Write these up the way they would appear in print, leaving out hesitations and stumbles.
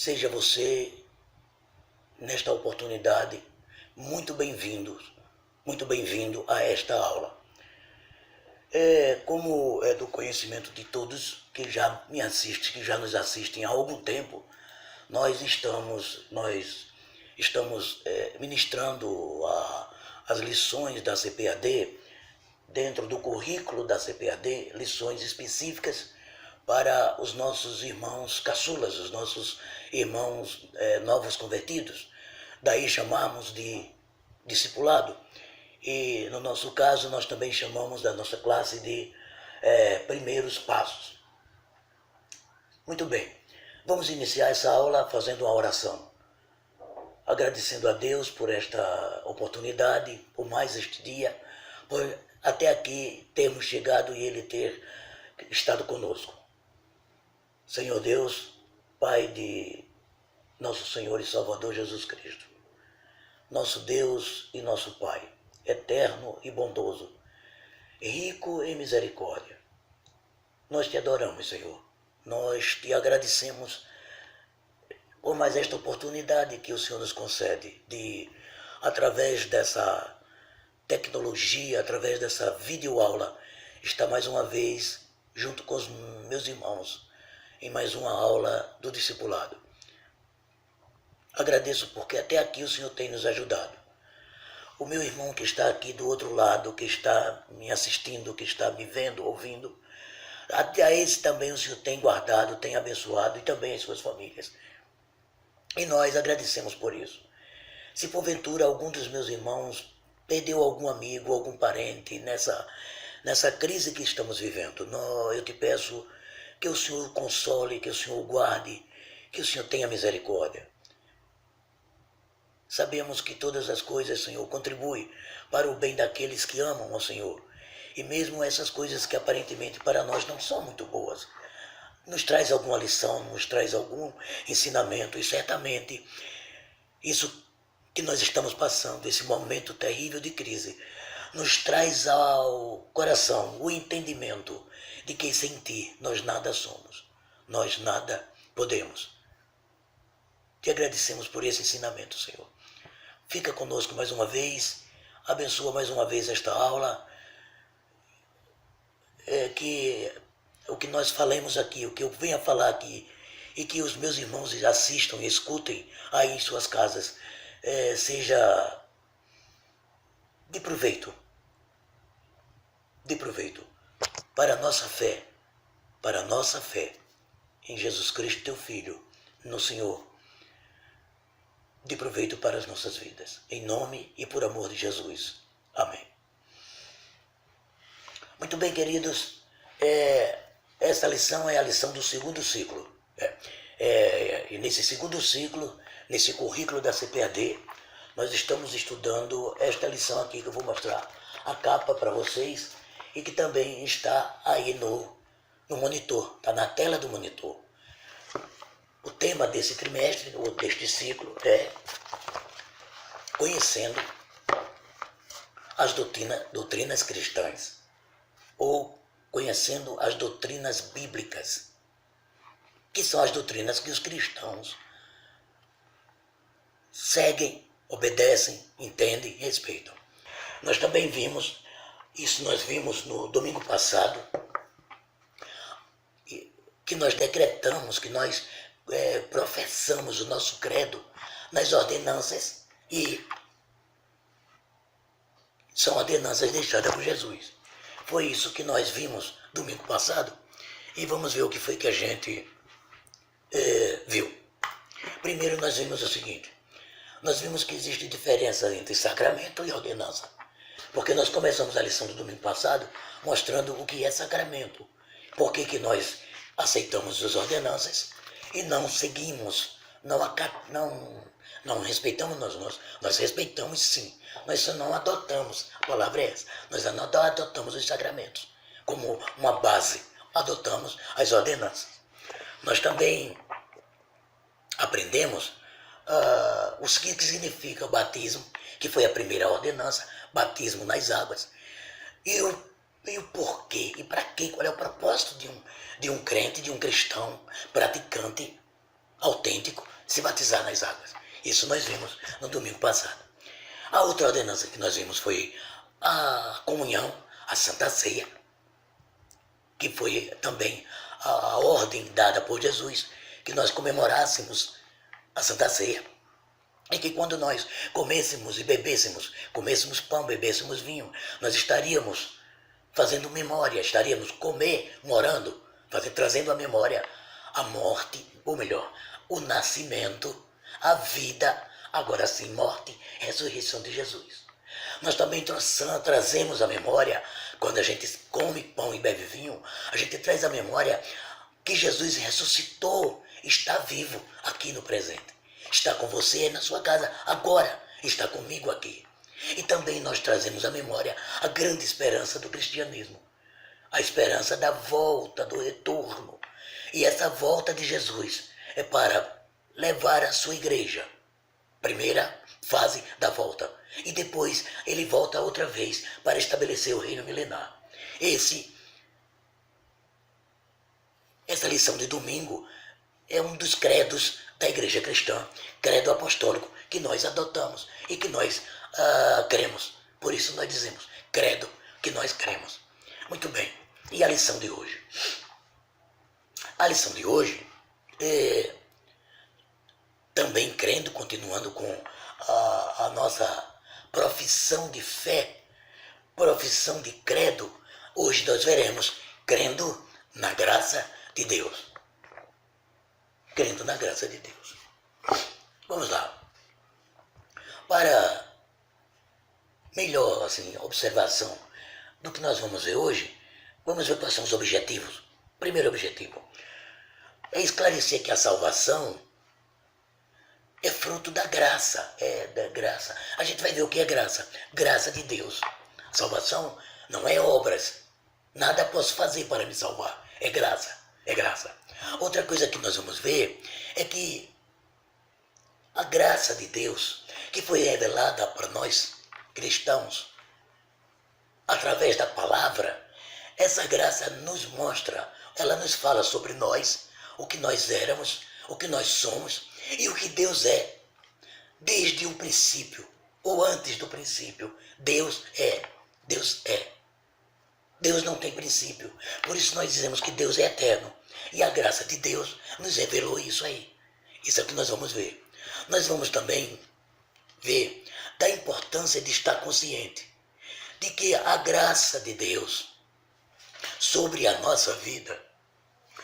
Seja você, nesta oportunidade, muito bem-vindo a esta aula. Como é do conhecimento de todos que já me assistem, que já nos assistem há algum tempo, nós estamos ministrando as lições da CPAD, dentro do currículo da CPAD, lições específicas para os nossos irmãos caçulas, os nossos irmãos novos convertidos. Daí chamamos de discipulado. E no nosso caso, nós também chamamos da nossa classe de primeiros passos. Muito bem, vamos iniciar essa aula fazendo uma oração. Agradecendo a Deus por esta oportunidade, por mais este dia, por até aqui termos chegado e Ele ter estado conosco. Senhor Deus, Pai de nosso Senhor e Salvador Jesus Cristo, nosso Deus e nosso Pai, eterno e bondoso, rico em misericórdia, nós te adoramos, Senhor. Nós te agradecemos por mais esta oportunidade que o Senhor nos concede de, através dessa tecnologia, através dessa videoaula, estar mais uma vez junto com os meus irmãos em mais uma aula do discipulado. Agradeço porque até aqui o Senhor tem nos ajudado. O meu irmão que está aqui do outro lado, que está me assistindo, que está me vendo, ouvindo, até esse também o Senhor tem guardado, tem abençoado, e também as suas famílias. E nós agradecemos por isso. Se porventura algum dos meus irmãos perdeu algum amigo, algum parente nessa crise que estamos vivendo, eu te peço que o Senhor console, que o Senhor guarde, que o Senhor tenha misericórdia. Sabemos que todas as coisas, Senhor, contribuem para o bem daqueles que amam ao Senhor. E mesmo essas coisas que aparentemente para nós não são muito boas, nos traz alguma lição, nos traz algum ensinamento, e certamente isso que nós estamos passando, esse momento terrível de crise, nos traz ao coração o entendimento de que sem ti nós nada somos, nós nada podemos. Te agradecemos por esse ensinamento, Senhor. Fica conosco mais uma vez, abençoa mais uma vez esta aula, que o que nós falemos aqui, o que eu venho a falar aqui, e que os meus irmãos assistam e escutem aí em suas casas, seja de proveito para a nossa fé em Jesus Cristo, teu Filho, no Senhor, de proveito para as nossas vidas, em nome e por amor de Jesus. Amém. Muito bem, queridos, esta lição é a lição do segundo ciclo. E nesse segundo ciclo, nesse currículo da CPAD, nós estamos estudando esta lição aqui que eu vou mostrar a capa para vocês e que também está aí no monitor, está na tela do monitor. O tema desse trimestre, ou deste ciclo, é conhecendo as doutrinas cristãs, ou conhecendo as doutrinas bíblicas, que são as doutrinas que os cristãos seguem, obedecem, entendem e respeitam. Nós também vimos no domingo passado, que nós decretamos, que nós professamos o nosso credo nas ordenanças, e são ordenanças deixadas por Jesus. Foi isso que nós vimos domingo passado, e vamos ver o que foi que a gente viu. Primeiro nós vimos o seguinte: nós vimos que existe diferença entre sacramento e ordenança, porque nós começamos a lição do domingo passado mostrando o que é sacramento, por que nós aceitamos as ordenanças e não seguimos, não respeitamos nós respeitamos sim, nós só não adotamos, a palavra é essa, nós não adotamos os sacramentos como uma base, adotamos as ordenanças. Nós também aprendemos o que significa o batismo, que foi a primeira ordenança, batismo nas águas, e o porquê, e para quê, qual é o propósito de um crente, de um cristão praticante, autêntico, se batizar nas águas. Isso nós vimos no domingo passado. A outra ordenança que nós vimos foi a comunhão, a Santa Ceia, que foi também a ordem dada por Jesus, que nós comemorássemos a Santa Ceia. E que quando nós comêssemos e bebêssemos, comêssemos pão, bebêssemos vinho, nós estaríamos fazendo memória, estaríamos comemorando, trazendo à memória a morte, ou melhor, o nascimento, a vida, agora sim, morte, ressurreição de Jesus. Nós também trazemos à memória, quando a gente come pão e bebe vinho, a gente traz à memória que Jesus ressuscitou, está vivo aqui no presente. Está com você na sua casa agora, está comigo aqui. E também nós trazemos à memória a grande esperança do cristianismo, a esperança da volta, do retorno. E essa volta de Jesus é para levar a sua igreja, primeira fase da volta, e depois ele volta outra vez para estabelecer o reino milenar. Essa lição de domingo é um dos credos da igreja cristã, credo apostólico que nós adotamos e que nós cremos. Por isso nós dizemos credo que nós cremos. Muito bem, e a lição de hoje? A lição de hoje é também crendo, continuando com a nossa profissão de fé, profissão de credo. Hoje nós veremos crendo na graça de Deus. Crendo na graça de Deus. Vamos lá. Para melhor observação do que nós vamos ver hoje, vamos ver quais são os objetivos. Primeiro objetivo é esclarecer que a salvação é fruto da graça. Da graça. A gente vai ver o que é graça. Graça de Deus. A salvação não é obras. Nada posso fazer para me salvar. É graça. É graça. Outra coisa que nós vamos ver é que a graça de Deus, que foi revelada para nós cristãos, através da palavra, essa graça nos mostra, ela nos fala sobre nós, o que nós éramos, o que nós somos e o que Deus é. Desde o princípio, ou antes do princípio, Deus é. Deus é. Deus não tem princípio. Por isso nós dizemos que Deus é eterno. E a graça de Deus nos revelou isso aí. Isso é o que nós vamos ver. Nós vamos também ver da importância de estar consciente de que a graça de Deus sobre a nossa vida,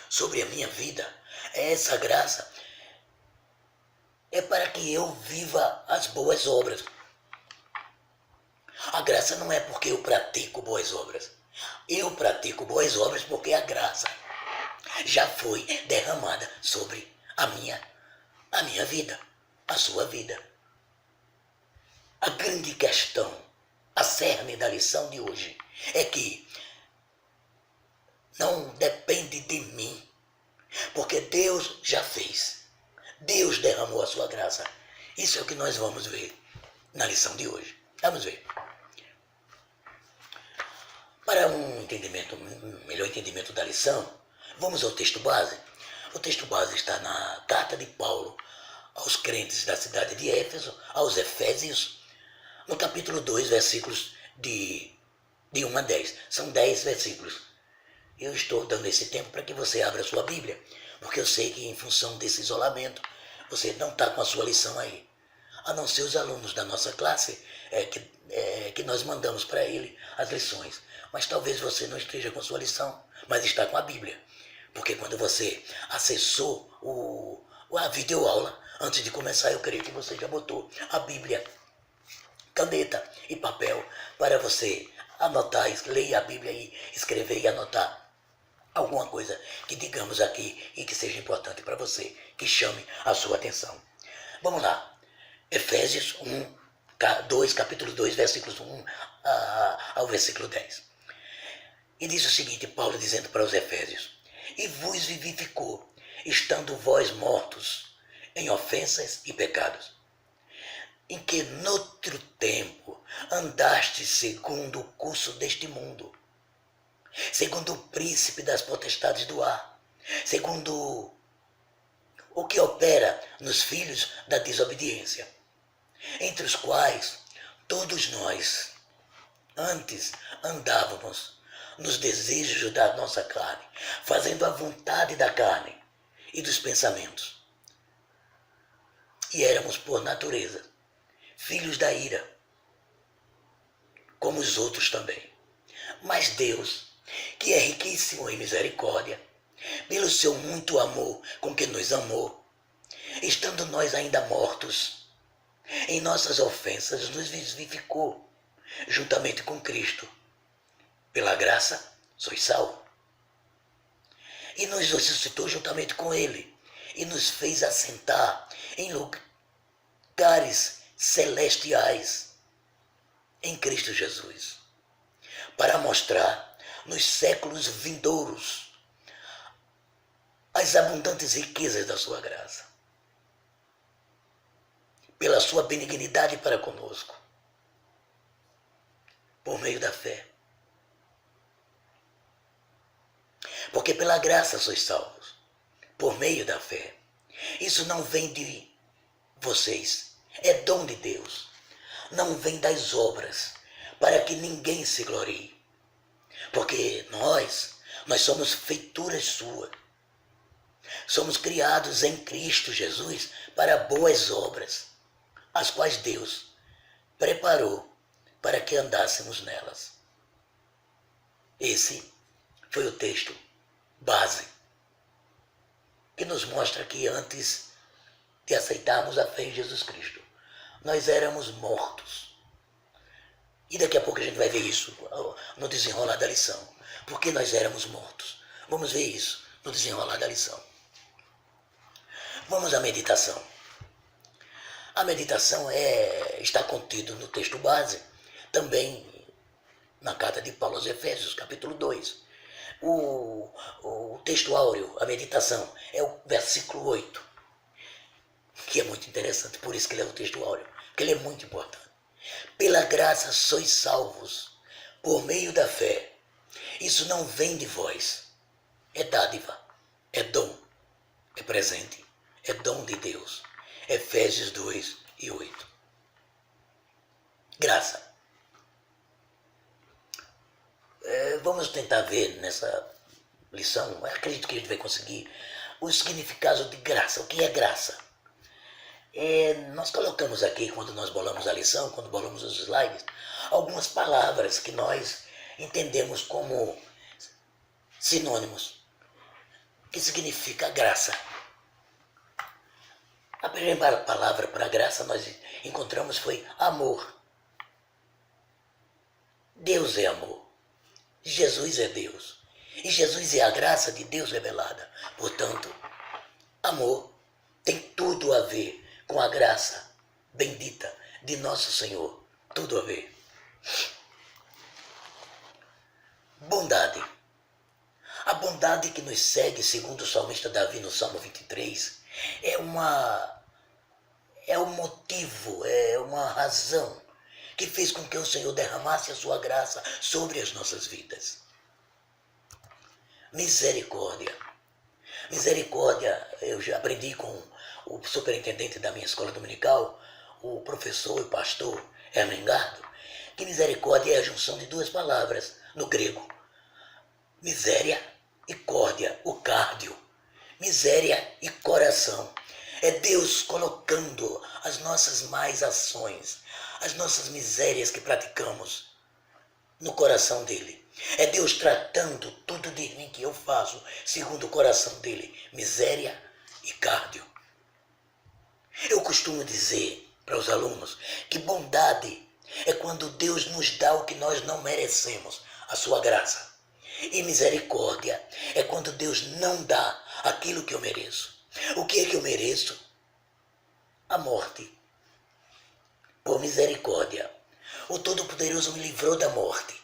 sobre a minha vida, essa graça é para que eu viva as boas obras. A graça não é porque eu pratico boas obras. Eu pratico boas obras porque a graça já foi derramada sobre a minha vida, a sua vida. A grande questão, a cerne da lição de hoje, é que não depende de mim, porque Deus já fez. Deus derramou a sua graça. Isso é o que nós vamos ver na lição de hoje. Vamos ver. Para um melhor entendimento da lição, vamos ao texto base. O texto base está na carta de Paulo aos crentes da cidade de Éfeso, aos Efésios, no capítulo 2, versículos de 1 a 10. São 10 versículos. Eu estou dando esse tempo para que você abra a sua Bíblia, porque eu sei que em função desse isolamento, você não está com a sua lição aí. A não ser os alunos da nossa classe, que nós mandamos para ele as lições. Mas talvez você não esteja com a sua lição, mas está com a Bíblia. Porque quando você acessou a videoaula, antes de começar, eu creio que você já botou a Bíblia, caneta e papel, para você anotar, ler a Bíblia e escrever e anotar alguma coisa que digamos aqui e que seja importante para você, que chame a sua atenção. Vamos lá. Efésios 2, capítulo 2, versículos 1 ao versículo 10. E diz o seguinte, Paulo dizendo para os Efésios: e vos vivificou, estando vós mortos em ofensas e pecados, em que noutro tempo andaste segundo o curso deste mundo, segundo o príncipe das potestades do ar, segundo o que opera nos filhos da desobediência, entre os quais todos nós antes andávamos nos desejos da nossa carne, fazendo a vontade da carne e dos pensamentos. E éramos, por natureza, filhos da ira, como os outros também. Mas Deus, que é riquíssimo em misericórdia, pelo seu muito amor com que nos amou, estando nós ainda mortos em nossas ofensas, nos vivificou juntamente com Cristo. Pela graça, sois salvos. E nos ressuscitou juntamente com Ele e nos fez assentar em lugares celestiais em Cristo Jesus, para mostrar nos séculos vindouros as abundantes riquezas da sua graça, pela sua benignidade para conosco, por meio da fé. Porque pela graça sois salvos, por meio da fé. Isso não vem de vocês, é dom de Deus. Não vem das obras, para que ninguém se glorie. Porque nós somos feituras suas. Somos criados em Cristo Jesus para boas obras, as quais Deus preparou para que andássemos nelas. Esse foi o texto base que nos mostra que antes de aceitarmos a fé em Jesus Cristo, nós éramos mortos. E daqui a pouco a gente vai ver isso no desenrolar da lição. Por que nós éramos mortos? Vamos ver isso no desenrolar da lição. Vamos à meditação. A meditação está contido no texto base, também na carta de Paulo aos Efésios, capítulo 2. O texto áureo, a meditação, é o versículo 8, que é muito interessante, por isso que ele é o texto áureo, porque ele é muito importante. Pela graça sois salvos, por meio da fé. Isso não vem de vós, é dádiva, é dom, é presente, é dom de Deus. Efésios 2 e 8. Graça. Vamos tentar ver nessa lição, eu acredito que a gente vai conseguir, o significado de graça. O que é graça? Nós colocamos aqui, quando nós bolamos a lição, quando bolamos os slides, algumas palavras que nós entendemos como sinônimos, que significa graça. A primeira palavra para graça nós encontramos foi amor. Deus é amor. Jesus é Deus. E Jesus é a graça de Deus revelada. Portanto, amor tem tudo a ver com a graça bendita de nosso Senhor. Tudo a ver. Bondade. A bondade que nos segue, segundo o salmista Davi no Salmo 23, é um motivo, é uma razão que fez com que o Senhor derramasse a sua graça sobre as nossas vidas. Misericórdia. Misericórdia, eu já aprendi com o superintendente da minha escola dominical, o professor e pastor Ermengardo, que misericórdia é a junção de duas palavras no grego. Miséria e córdia, o cardio. Miséria e coração. É Deus colocando as nossas más ações, as nossas misérias que praticamos no coração dele. É Deus tratando tudo de mim que eu faço segundo o coração dele. Miséria e cardio. Eu costumo dizer para os alunos que bondade é quando Deus nos dá o que nós não merecemos, a sua graça. E misericórdia é quando Deus não dá aquilo que eu mereço. O que é que eu mereço? A morte. Por misericórdia, o Todo-Poderoso me livrou da morte.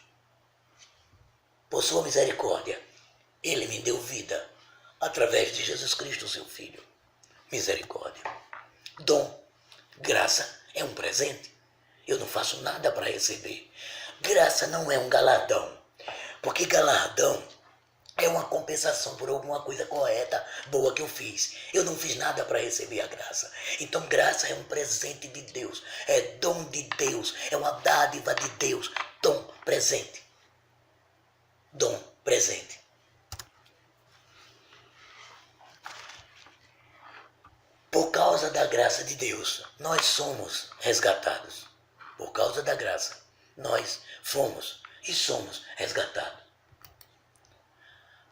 Por sua misericórdia, Ele me deu vida através de Jesus Cristo, seu Filho. Misericórdia. Dom, graça é um presente. Eu não faço nada para receber. Graça não é um galardão, porque galardão É uma compensação por alguma coisa correta, boa que eu fiz. Eu não fiz nada para receber a graça. Então, graça é um presente de Deus, é dom de Deus, é uma dádiva de Deus. Dom, presente. Dom, presente. Por causa da graça de Deus, nós somos resgatados. Por causa da graça, nós fomos e somos resgatados.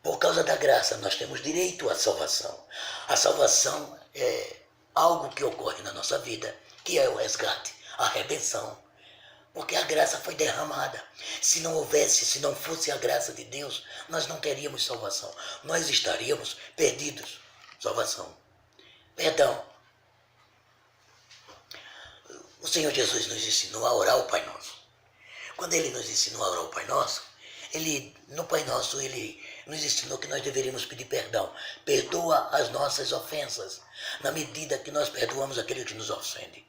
Por causa da graça, nós temos direito à salvação. A salvação é algo que ocorre na nossa vida, que é o resgate, a redenção. Porque a graça foi derramada. Se não houvesse, se não fosse a graça de Deus, nós não teríamos salvação. Nós estaríamos perdidos. Salvação. Perdão. O Senhor Jesus nos ensinou a orar o Pai Nosso. Quando Ele nos ensinou a orar o Pai Nosso, no Pai Nosso, Ele nos ensinou que nós deveríamos pedir perdão. Perdoa as nossas ofensas, na medida que nós perdoamos aquele que nos ofende.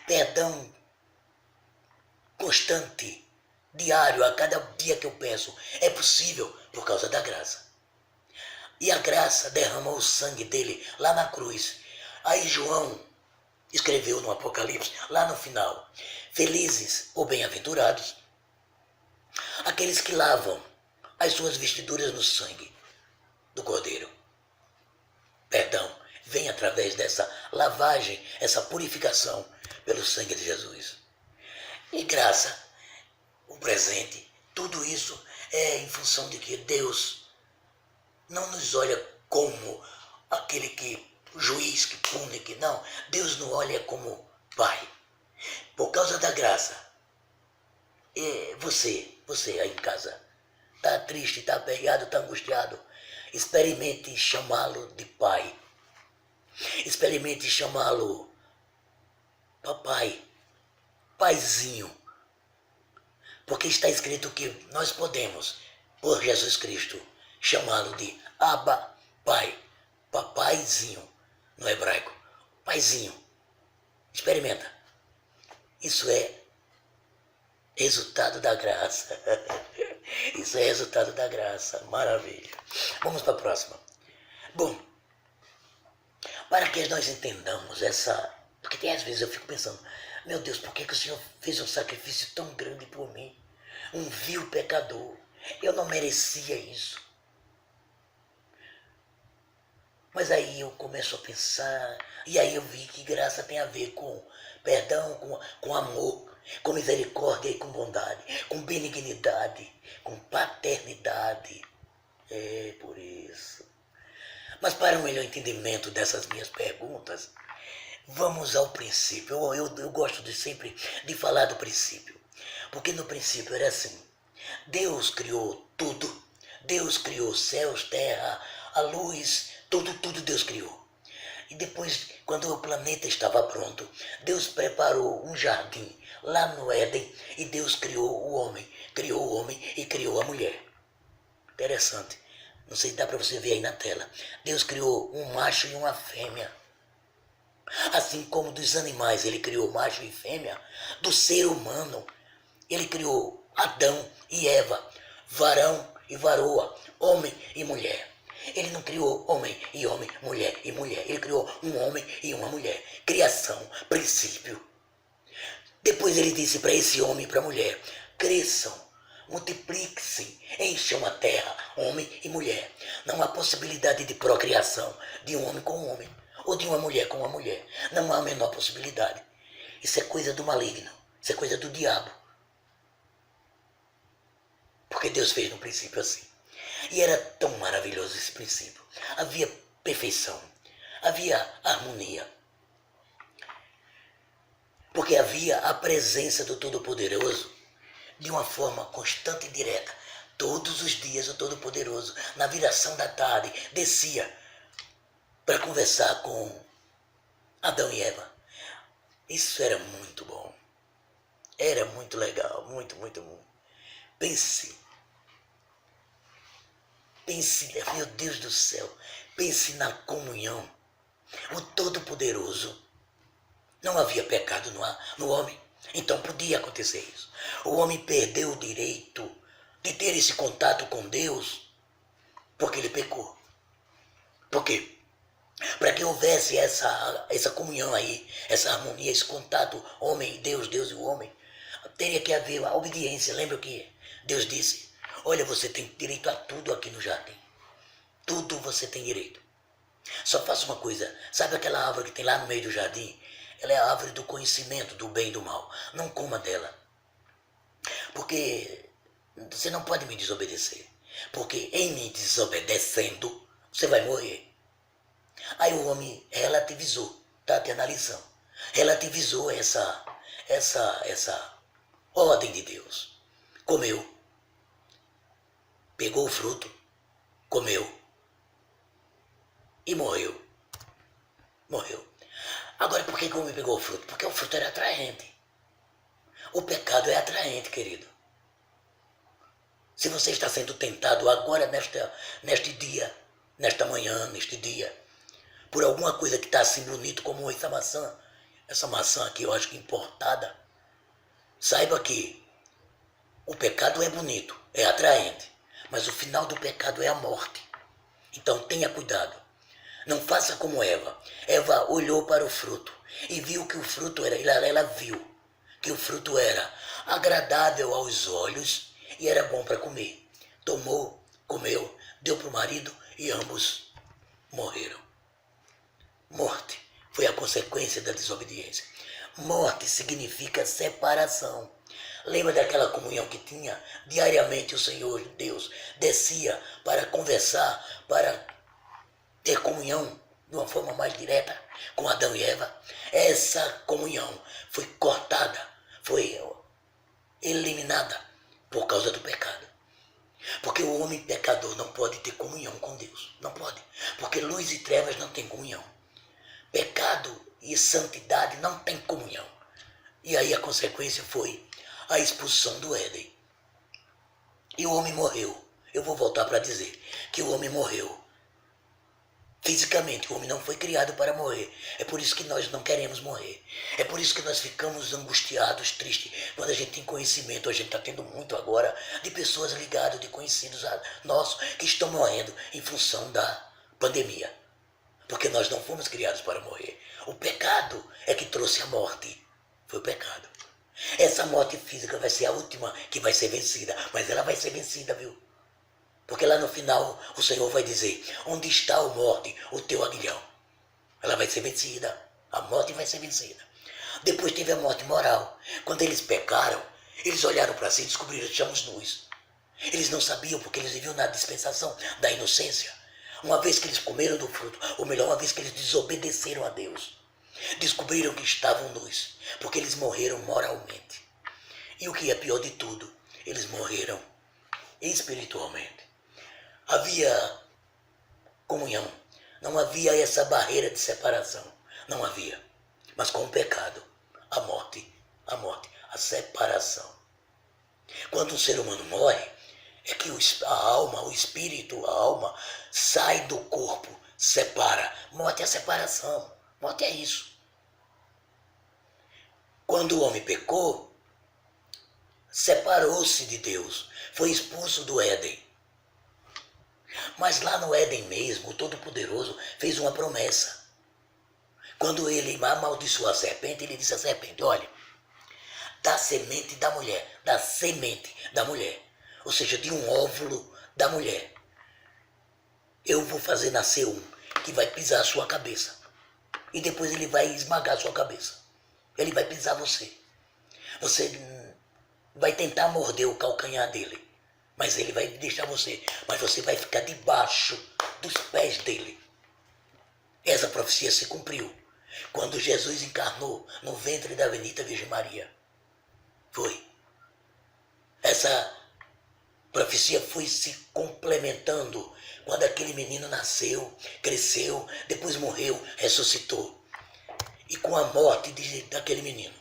Perdão constante, diário, a cada dia que eu peço, é possível por causa da graça. E a graça derramou o sangue dele lá na cruz. Aí João escreveu no Apocalipse, lá no final, felizes ou bem-aventurados aqueles que lavam as suas vestiduras no sangue do Cordeiro. Perdão vem através dessa lavagem, essa purificação pelo sangue de Jesus. E graça, o presente, tudo isso é em função de que Deus não nos olha como aquele juiz que pune, que não. Deus nos olha como Pai. Por causa da graça, você aí em casa, está triste, está aperreado, está angustiado, experimente chamá-lo de Pai. Experimente chamá-lo Papai, Paizinho. Porque está escrito que nós podemos, por Jesus Cristo, chamá-lo de Abba, Pai, Papaizinho, no hebraico. Paizinho. Experimenta. Isso é resultado da graça. Isso é resultado da graça. Maravilha. Vamos para a próxima. Bom, para que nós entendamos essa... Porque tem às vezes eu fico pensando, meu Deus, por que o Senhor fez um sacrifício tão grande por mim? Um vil pecador. Eu não merecia isso. Mas aí eu começo a pensar, e aí eu vi que graça tem a ver com perdão, com amor, com misericórdia e com bondade, com benignidade, com paternidade. É por isso. Mas para um melhor entendimento dessas minhas perguntas, vamos ao princípio. Eu gosto sempre de falar do princípio, porque no princípio era assim. Deus criou tudo. Deus criou céus, terra, a luz, tudo Deus criou. E depois, quando o planeta estava pronto, Deus preparou um jardim lá no Éden e Deus criou o homem e criou a mulher. Interessante. Não sei se dá para você ver aí na tela. Deus criou um macho e uma fêmea. Assim como dos animais ele criou macho e fêmea, do ser humano ele criou Adão e Eva, varão e varoa, homem e mulher. Ele não criou homem, mulher e mulher. Ele criou um homem e uma mulher. Criação, princípio. Depois ele disse para esse homem e para a mulher, cresçam, multipliquem-se, encham a terra, homem e mulher. Não há possibilidade de procriação de um homem com um homem, ou de uma mulher com uma mulher. Não há a menor possibilidade. Isso é coisa do maligno, isso é coisa do diabo. Porque Deus fez no princípio assim. E era tão maravilhoso esse princípio. Havia perfeição, havia harmonia. Porque havia a presença do Todo-Poderoso de uma forma constante e direta. Todos os dias o Todo-Poderoso, na viração da tarde, descia para conversar com Adão e Eva. Isso era muito bom. Era muito legal, muito bom. Pense, meu Deus do céu, pense na comunhão. O Todo-Poderoso, não havia pecado no homem, então podia acontecer isso. O homem perdeu o direito de ter esse contato com Deus porque ele pecou. Por quê? Para que houvesse essa comunhão aí, essa harmonia, esse contato homem e Deus, Deus e o homem, teria que haver a obediência. Lembra o que Deus disse? Olha, você tem direito a tudo aqui no jardim. Tudo você tem direito. Só faça uma coisa, sabe aquela árvore que tem lá no meio do jardim? Ela é a árvore do conhecimento do bem e do mal. Não coma dela. Porque você não pode me desobedecer. Porque em me desobedecendo, você vai morrer. Aí o homem relativizou, tá tendo a lição. Relativizou essa ordem de Deus. Comeu. Pegou o fruto. Comeu. E morreu. Morreu. Agora, por que o homem pegou o fruto? Porque o fruto era atraente. O pecado é atraente, querido. Se você está sendo tentado agora, neste dia, nesta manhã, neste dia, por alguma coisa que está assim bonito como essa maçã aqui eu acho que importada, saiba que o pecado é bonito, é atraente, mas o final do pecado é a morte. Então tenha cuidado. Não faça como Eva. Eva olhou para o fruto e viu que o fruto era, ela viu que o fruto era agradável aos olhos e era bom para comer. Tomou, comeu, deu para o marido e ambos morreram. Morte foi a consequência da desobediência. Morte significa separação. Lembra daquela comunhão que tinha? Diariamente o Senhor Deus descia para conversar, para ter comunhão de uma forma mais direta com Adão e Eva. Essa comunhão foi cortada, foi eliminada por causa do pecado. Porque o homem pecador não pode ter comunhão com Deus. Não pode. Porque luz e trevas não têm comunhão. Pecado e santidade não têm comunhão. E aí a consequência foi a expulsão do Éden. E o homem morreu. Eu vou voltar para dizer que o homem morreu. Fisicamente, o homem não foi criado para morrer. É por isso que nós não queremos morrer. É por isso que nós ficamos angustiados, tristes. Quando a gente tem conhecimento, a gente está tendo muito agora de pessoas ligadas, de conhecidos nossos que estão morrendo em função da pandemia. Porque nós não fomos criados para morrer. O pecado é que trouxe a morte. Foi o pecado. Essa morte física vai ser a última que vai ser vencida. Mas ela vai ser vencida, viu? Porque lá no final o Senhor vai dizer: onde está a morte, o teu aguilhão? Ela vai ser vencida. A morte vai ser vencida. Depois teve a morte moral. Quando eles pecaram, eles olharam para si e descobriram que estamos nus. Eles não sabiam porque eles viviam na dispensação da inocência. Uma vez que eles comeram do fruto, ou melhor, uma vez que eles desobedeceram a Deus, descobriram que estavam nus, porque eles morreram moralmente. E o que é pior de tudo, eles morreram espiritualmente. Havia comunhão, não havia essa barreira de separação, não havia. Mas com o pecado, a morte, a separação. Quando um ser humano morre, é que a alma, o espírito, a alma sai do corpo, separa. Morte é a separação, morte é isso. Quando o homem pecou, separou-se de Deus, foi expulso do Éden. Mas lá no Éden mesmo, o Todo-Poderoso fez uma promessa. Quando ele amaldiçoou a serpente, ele disse à serpente: olha, da semente da mulher, ou seja, de um óvulo da mulher, eu vou fazer nascer um que vai pisar a sua cabeça. E depois ele vai esmagar a sua cabeça. Ele vai pisar você. Você vai tentar morder o calcanhar dele. Mas ele vai deixar você. Mas você vai ficar debaixo dos pés dele. Essa profecia se cumpriu quando Jesus encarnou no ventre da bendita Virgem Maria. Foi. Essa profecia foi se complementando quando aquele menino nasceu, cresceu, depois morreu, ressuscitou. E com a morte daquele menino,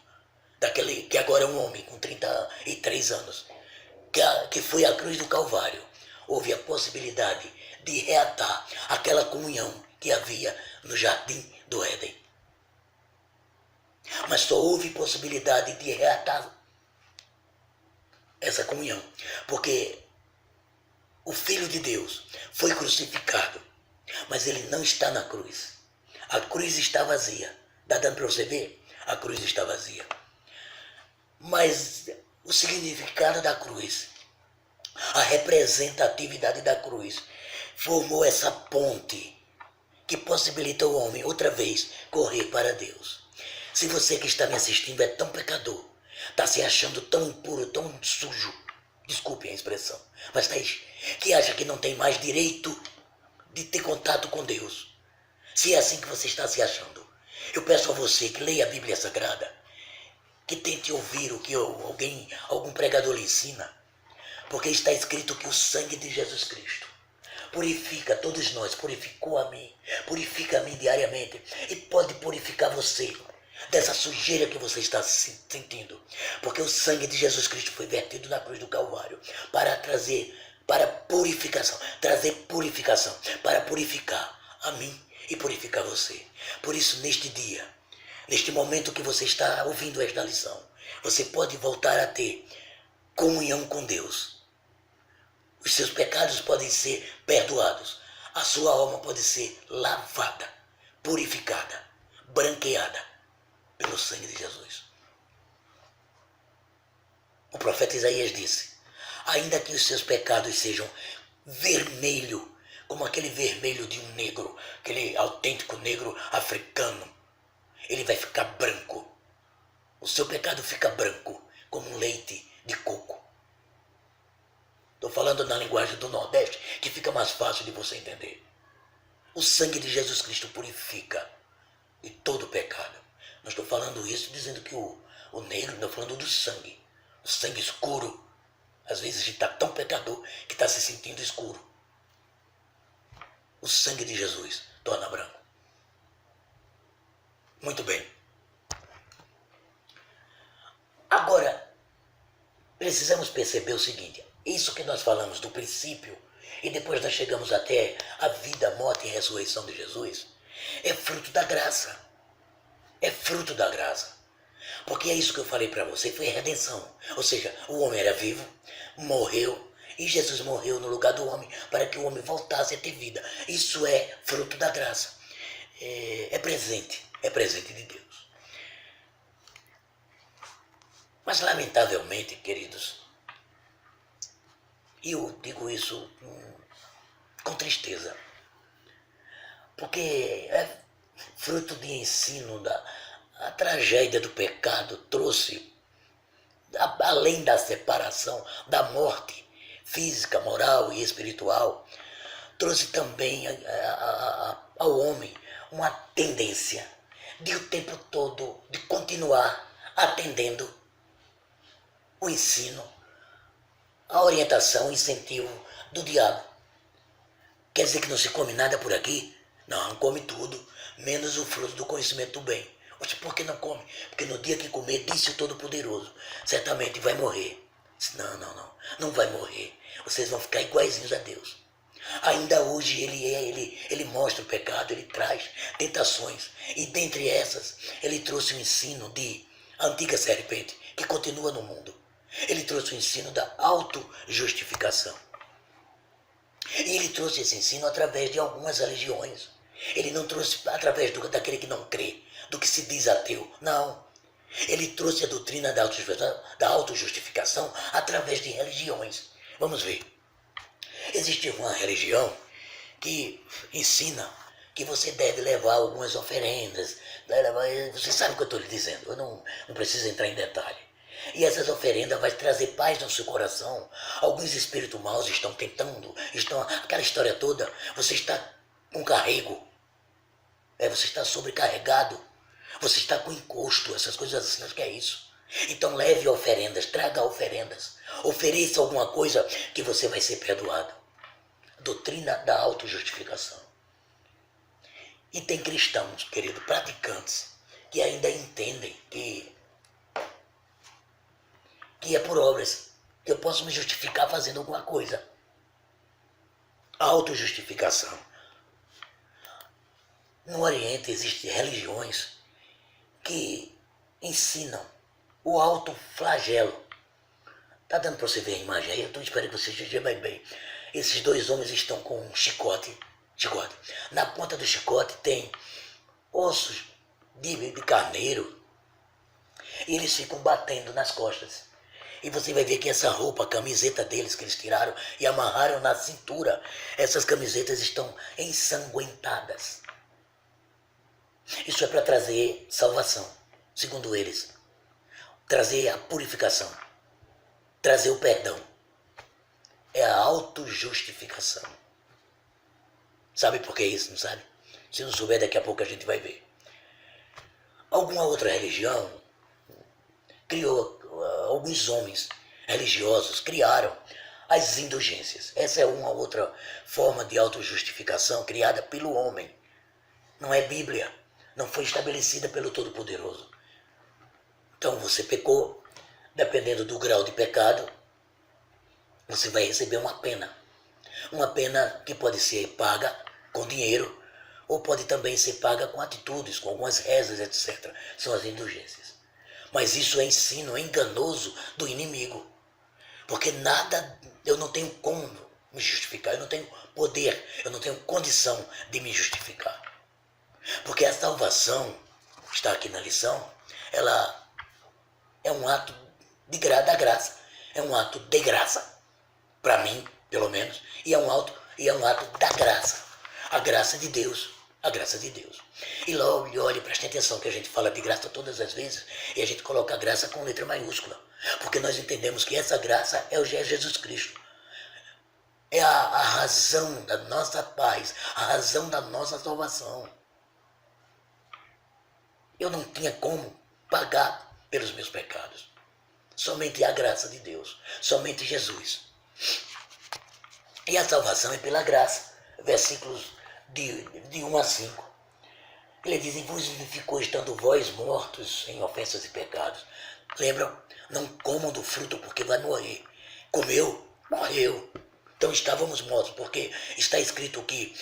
daquele que agora é um homem com 33 anos, que foi à cruz do Calvário, houve a possibilidade de reatar aquela comunhão que havia no jardim do Éden. Mas só houve possibilidade de reatar essa comunhão, porque o Filho de Deus, foi crucificado, mas ele não está na cruz. A cruz está vazia. Está dando para você ver? A cruz está vazia. Mas o significado da cruz, a representatividade da cruz, formou essa ponte que possibilita o homem, outra vez, correr para Deus. Se você que está me assistindo é tão pecador, está se achando tão impuro, tão sujo, desculpe a expressão, mas está aí, que acha que não tem mais direito de ter contato com Deus. Se é assim que você está se achando, eu peço a você que leia a Bíblia Sagrada, que tente ouvir o que algum pregador lhe ensina, porque está escrito que o sangue de Jesus Cristo purifica todos nós, purificou a mim, purifica a mim diariamente e pode purificar você dessa sujeira que você está sentindo, porque o sangue de Jesus Cristo foi vertido na cruz do Calvário para trazer purificação, para purificar a mim e purificar você. Por isso, neste dia, neste momento que você está ouvindo esta lição, você pode voltar a ter comunhão com Deus. Os seus pecados podem ser perdoados. A sua alma pode ser lavada, purificada, branqueada pelo sangue de Jesus. O profeta Isaías disse: ainda que os seus pecados sejam vermelho, como aquele vermelho de um negro, aquele autêntico negro africano, ele vai ficar branco. O seu pecado fica branco, como um leite de coco. Estou falando na linguagem do Nordeste, que fica mais fácil de você entender. O sangue de Jesus Cristo purifica de todo pecado. Não estou falando isso dizendo que o negro, não estou falando do sangue. O sangue escuro. Às vezes a gente está tão pecador que está se sentindo escuro. O sangue de Jesus torna branco. Muito bem. Agora, precisamos perceber o seguinte: isso que nós falamos do princípio e depois nós chegamos até a vida, morte e ressurreição de Jesus, é fruto da graça. É fruto da graça. Porque é isso que eu falei para você, foi redenção. Ou seja, o homem era vivo, morreu, e Jesus morreu no lugar do homem para que o homem voltasse a ter vida. Isso é fruto da graça. É presente de Deus. Mas lamentavelmente, queridos, e eu digo isso com tristeza, porque é fruto de ensino a tragédia do pecado trouxe, além da separação, da morte física, moral e espiritual, trouxe também ao homem uma tendência de o tempo todo de continuar atendendo o ensino, a orientação, o incentivo do diabo. Quer dizer que não se come nada por aqui? Não, come tudo, menos o fruto do conhecimento do bem. Oxe, por que não come? Porque no dia que comer, disse o Todo-Poderoso, certamente vai morrer. Não vai morrer. Vocês vão ficar iguaizinhos a Deus. Ainda hoje ele mostra o pecado, ele traz tentações. E dentre essas, ele trouxe o ensino de a antiga serpente, que continua no mundo. Ele trouxe o ensino da autojustificação. E ele trouxe esse ensino através de algumas religiões. Ele não trouxe através daquele que não crê, do que se diz ateu. Não. Ele trouxe a doutrina da autojustificação através de religiões. Vamos ver. Existe uma religião que ensina que você deve levar algumas oferendas. Você sabe o que eu estou lhe dizendo. Eu não preciso entrar em detalhe. E essas oferendas vão trazer paz no seu coração. Alguns espíritos maus estão tentando, aquela história toda. Você está com carrego. Você está sobrecarregado. Você está com encosto, essas coisas assim, acho que é isso. Então leve oferendas, traga oferendas. Ofereça alguma coisa que você vai ser perdoado. Doutrina da autojustificação. E tem cristãos, querido, praticantes, que ainda entendem que é por obras que eu posso me justificar fazendo alguma coisa. Autojustificação. No Oriente existem religiões que ensinam o autoflagelo. Tá dando para você ver a imagem aí? Eu estou esperando que você esteja bem. esses dois homens estão com um chicote. Na ponta do chicote tem ossos de carneiro e eles ficam batendo nas costas. E você vai ver que essa roupa, a camiseta deles que eles tiraram e amarraram na cintura, essas camisetas estão ensanguentadas. Isso é para trazer salvação, segundo eles. Trazer a purificação, trazer o perdão. É a autojustificação. Sabe por que isso, não sabe? Se não souber, daqui a pouco a gente vai ver. Alguma outra religião criou, alguns homens religiosos criaram as indulgências. Essa é uma outra forma de autojustificação criada pelo homem. Não é Bíblia, não foi estabelecida pelo Todo-Poderoso. Então você pecou, dependendo do grau de pecado, você vai receber uma pena. Uma pena que pode ser paga com dinheiro, ou pode também ser paga com atitudes, com algumas rezas, etc. São as indulgências. Mas isso é ensino enganoso do inimigo. Porque nada, eu não tenho como me justificar, eu não tenho poder, eu não tenho condição de me justificar. Porque a salvação, está aqui na lição, ela é um ato da graça. É um ato de graça, para mim, pelo menos, e é um ato da graça. A graça de Deus. A graça de Deus. E logo, olhe, preste atenção que a gente fala de graça todas as vezes e a gente coloca a graça com letra maiúscula. Porque nós entendemos que essa graça é o Jesus Cristo. É a razão da nossa paz, a razão da nossa salvação. Eu não tinha como pagar pelos meus pecados. Somente a graça de Deus. Somente Jesus. E a salvação é pela graça. Versículos de 1 a 5. Ele diz, e vos vivificou estando vós mortos em ofensas e pecados. Lembram? Não comam do fruto porque vai morrer. Comeu, morreu. Então estávamos mortos, porque está escrito que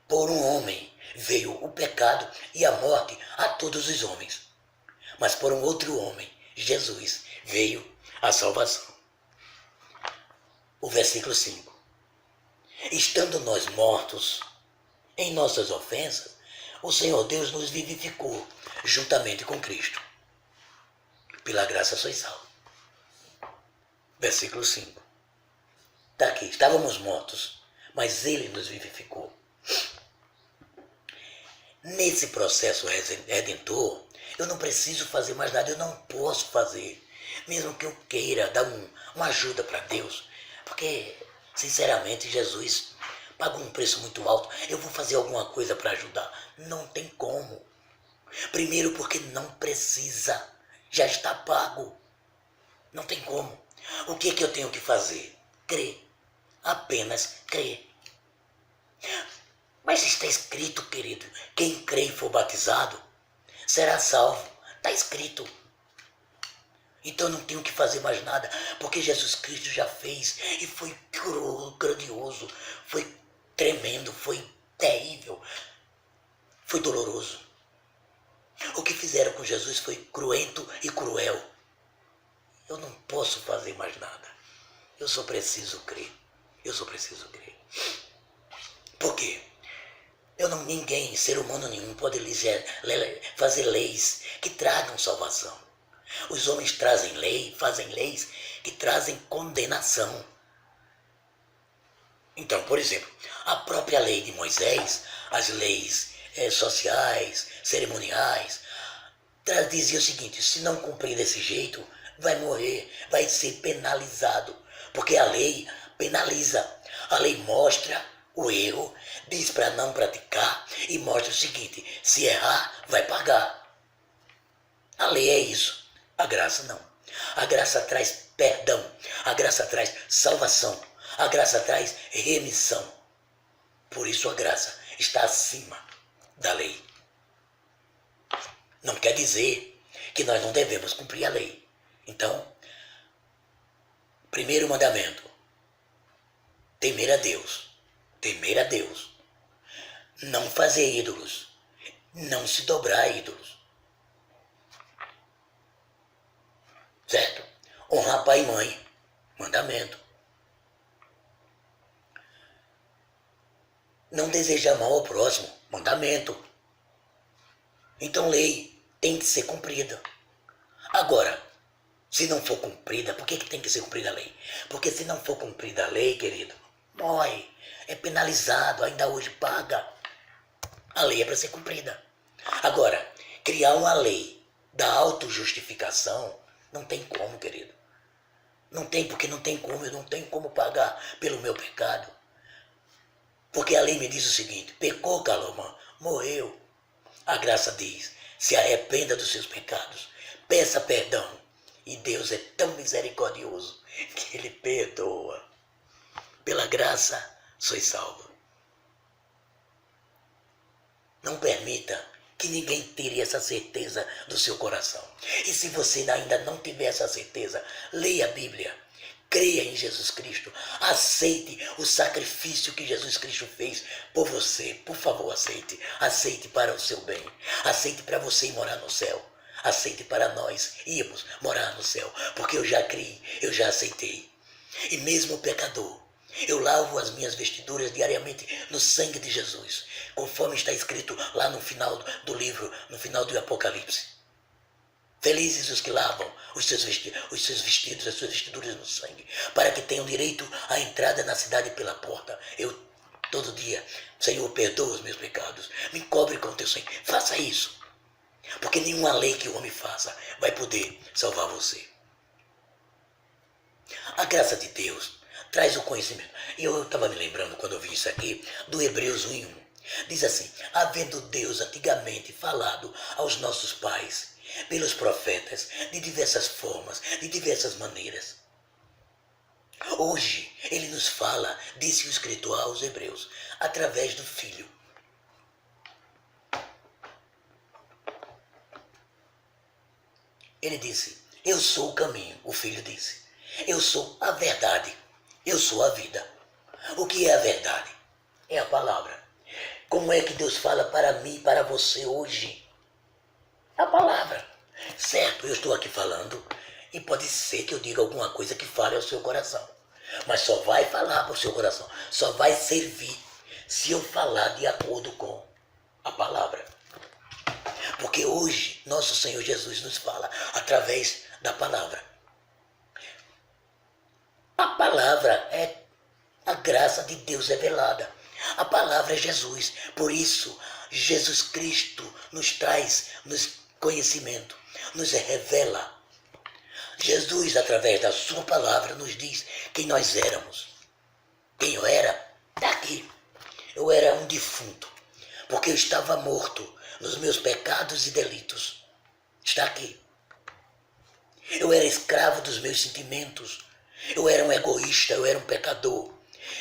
por um homem veio o pecado e a morte a todos os homens. Mas por um outro homem, Jesus, veio a salvação. O versículo 5. Estando nós mortos em nossas ofensas, o Senhor Deus nos vivificou juntamente com Cristo. Pela graça sois salvos. Versículo 5. Está aqui, estávamos mortos, mas Ele nos vivificou. Nesse processo redentor, eu não preciso fazer mais nada, eu não posso fazer. Mesmo que eu queira dar uma ajuda para Deus, porque, sinceramente, Jesus pagou um preço muito alto. Eu vou fazer alguma coisa para ajudar. Não tem como. Primeiro porque não precisa. Já está pago. Não tem como. O que eu tenho que fazer? Crer. Apenas crer. Mas está escrito, querido, quem crê e for batizado será salvo. Está escrito. Então eu não tenho que fazer mais nada, porque Jesus Cristo já fez e foi grandioso, foi tremendo, foi terrível, foi doloroso. O que fizeram com Jesus foi cruento e cruel. Eu não posso fazer mais nada. Eu só preciso crer. Eu só preciso crer. Por quê? Ninguém, ser humano nenhum, pode fazer leis que tragam salvação. Os homens trazem lei, fazem leis que trazem condenação. Então, por exemplo, a própria lei de Moisés, as leis sociais, cerimoniais, dizia o seguinte, se não cumprir desse jeito, vai morrer, vai ser penalizado. Porque a lei penaliza, a lei mostra o erro, diz para não praticar e mostra o seguinte, se errar, vai pagar. A lei é isso, a graça não. A graça traz perdão, a graça traz salvação, a graça traz remissão. Por isso a graça está acima da lei. Não quer dizer que nós não devemos cumprir a lei. Então, primeiro mandamento, temer a Deus. Temer a Deus. Não fazer ídolos. Não se dobrar a ídolos. Certo? Honrar pai e mãe. Mandamento. Não desejar mal ao próximo, mandamento. Então lei tem que ser cumprida. Agora, se não for cumprida, por que tem que ser cumprida a lei? Porque se não for cumprida a lei, querido, morre, é penalizado, ainda hoje paga. A lei é para ser cumprida. Agora, criar uma lei da autojustificação, não tem como, querido. Não tem, porque não tem como, eu não tenho como pagar pelo meu pecado. Porque a lei me diz o seguinte: pecou Calomã, morreu. A graça diz: se arrependa dos seus pecados, peça perdão. E Deus é tão misericordioso que Ele perdoa. Pela graça, sois salvo. Não permita que ninguém tire essa certeza do seu coração. E se você ainda não tiver essa certeza, leia a Bíblia. Creia em Jesus Cristo. Aceite o sacrifício que Jesus Cristo fez por você. Por favor, aceite. Aceite para o seu bem. Aceite para você ir morar no céu. Aceite para nós irmos morar no céu. Porque eu já criei, eu já aceitei. E mesmo o pecador, eu lavo as minhas vestiduras diariamente no sangue de Jesus, conforme está escrito lá no final do livro, no final do Apocalipse. Felizes os que lavam os seus vestidos, as suas vestiduras no sangue, para que tenham direito à entrada na cidade pela porta. Eu, todo dia, Senhor, perdoa os meus pecados, me cobre com teu sangue. Faça isso, porque nenhuma lei que o homem faça vai poder salvar você. A graça de Deus traz o conhecimento. E eu estava me lembrando, quando eu vi isso aqui, do Hebreus 1:1. Diz assim: havendo Deus antigamente falado aos nossos pais, pelos profetas, de diversas formas, de diversas maneiras. Hoje, Ele nos fala, disse o escritor aos Hebreus, através do Filho. Ele disse: eu sou o caminho. O Filho disse: eu sou a verdade. Eu sou a vida. O que é a verdade? É a palavra. Como é que Deus fala para mim e para você hoje? A palavra. Certo, eu estou aqui falando e pode ser que eu diga alguma coisa que fale ao seu coração. Mas só vai falar para o seu coração. Só vai servir se eu falar de acordo com a palavra. Porque hoje nosso Senhor Jesus nos fala através da palavra. A palavra é a graça de Deus revelada. A palavra é Jesus. Por isso, Jesus Cristo nos traz conhecimento, nos revela. Jesus, através da sua palavra, nos diz quem nós éramos. Quem eu era? Está aqui. Eu era um defunto, porque eu estava morto nos meus pecados e delitos. Está aqui. Eu era escravo dos meus sentimentos. Eu era um egoísta, eu era um pecador.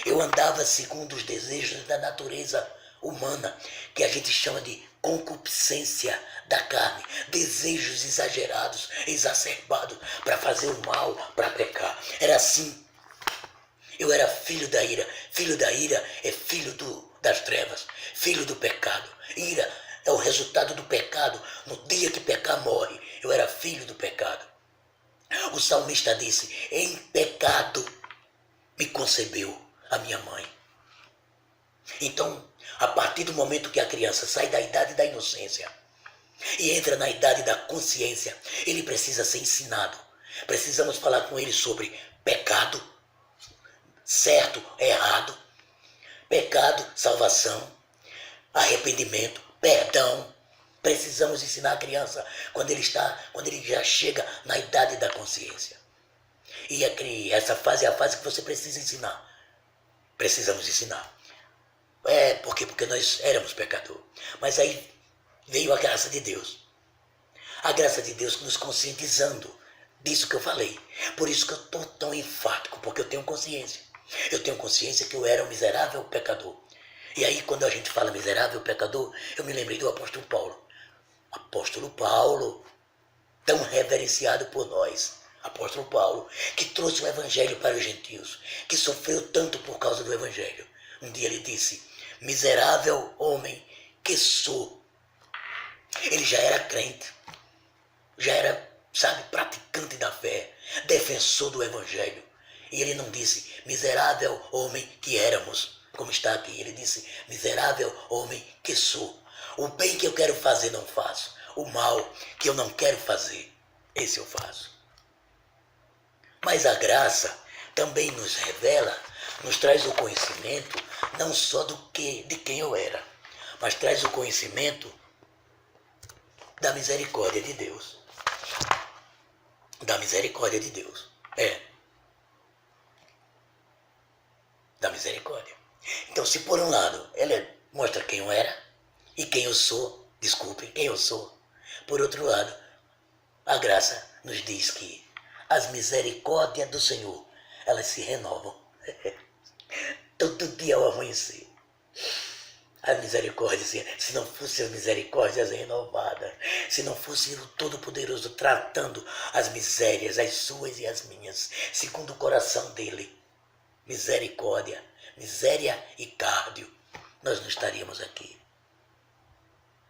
Eu andava segundo os desejos da natureza humana, que a gente chama de concupiscência da carne, desejos exagerados, exacerbados para fazer o mal, para pecar. Era assim. Eu era filho da ira. Filho da ira é filho das trevas, filho do pecado. Ira é o resultado do pecado. No dia que pecar, morre. Eu era filho do pecado. O salmista disse: em pecado me concebeu a minha mãe. Então, a partir do momento que a criança sai da idade da inocência e entra na idade da consciência, ele precisa ser ensinado. Precisamos falar com ele sobre pecado, certo, errado, pecado, salvação, arrependimento, perdão. Precisamos ensinar a criança quando ele já chega na idade da consciência. E essa fase é a fase que você precisa ensinar. Precisamos ensinar. Por quê? Porque nós éramos pecadores. Mas aí veio a graça de Deus. A graça de Deus nos conscientizando disso que eu falei. Por isso que eu estou tão enfático, porque eu tenho consciência. Eu tenho consciência que eu era um miserável pecador. E aí, quando a gente fala miserável pecador, eu me lembrei do apóstolo Paulo. Apóstolo Paulo, tão reverenciado por nós. Apóstolo Paulo, que trouxe o evangelho para os gentios, que sofreu tanto por causa do evangelho. Um dia ele disse: miserável homem que sou. Ele já era crente, já era, praticante da fé, defensor do evangelho. E ele não disse: miserável homem que éramos. como está aqui. Ele disse, miserável homem que sou. O bem que eu quero fazer não faço. O mal que eu não quero fazer, esse eu faço. Mas a graça também nos revela, nos traz o conhecimento, não só de quem eu era, mas traz o conhecimento da misericórdia de Deus. Da misericórdia de Deus. Da misericórdia. Então, se por um lado ela mostra quem eu era e quem eu sou, desculpem, quem eu sou, por outro lado, a graça nos diz que as misericórdias do Senhor, elas se renovam. Todo dia ao amanhecer. A misericórdia, se não fosse as misericórdias renovadas, se não fosse o Todo-Poderoso tratando as misérias, as suas e as minhas, segundo o coração dele, misericórdia, miséria e cardio, nós não estaríamos aqui.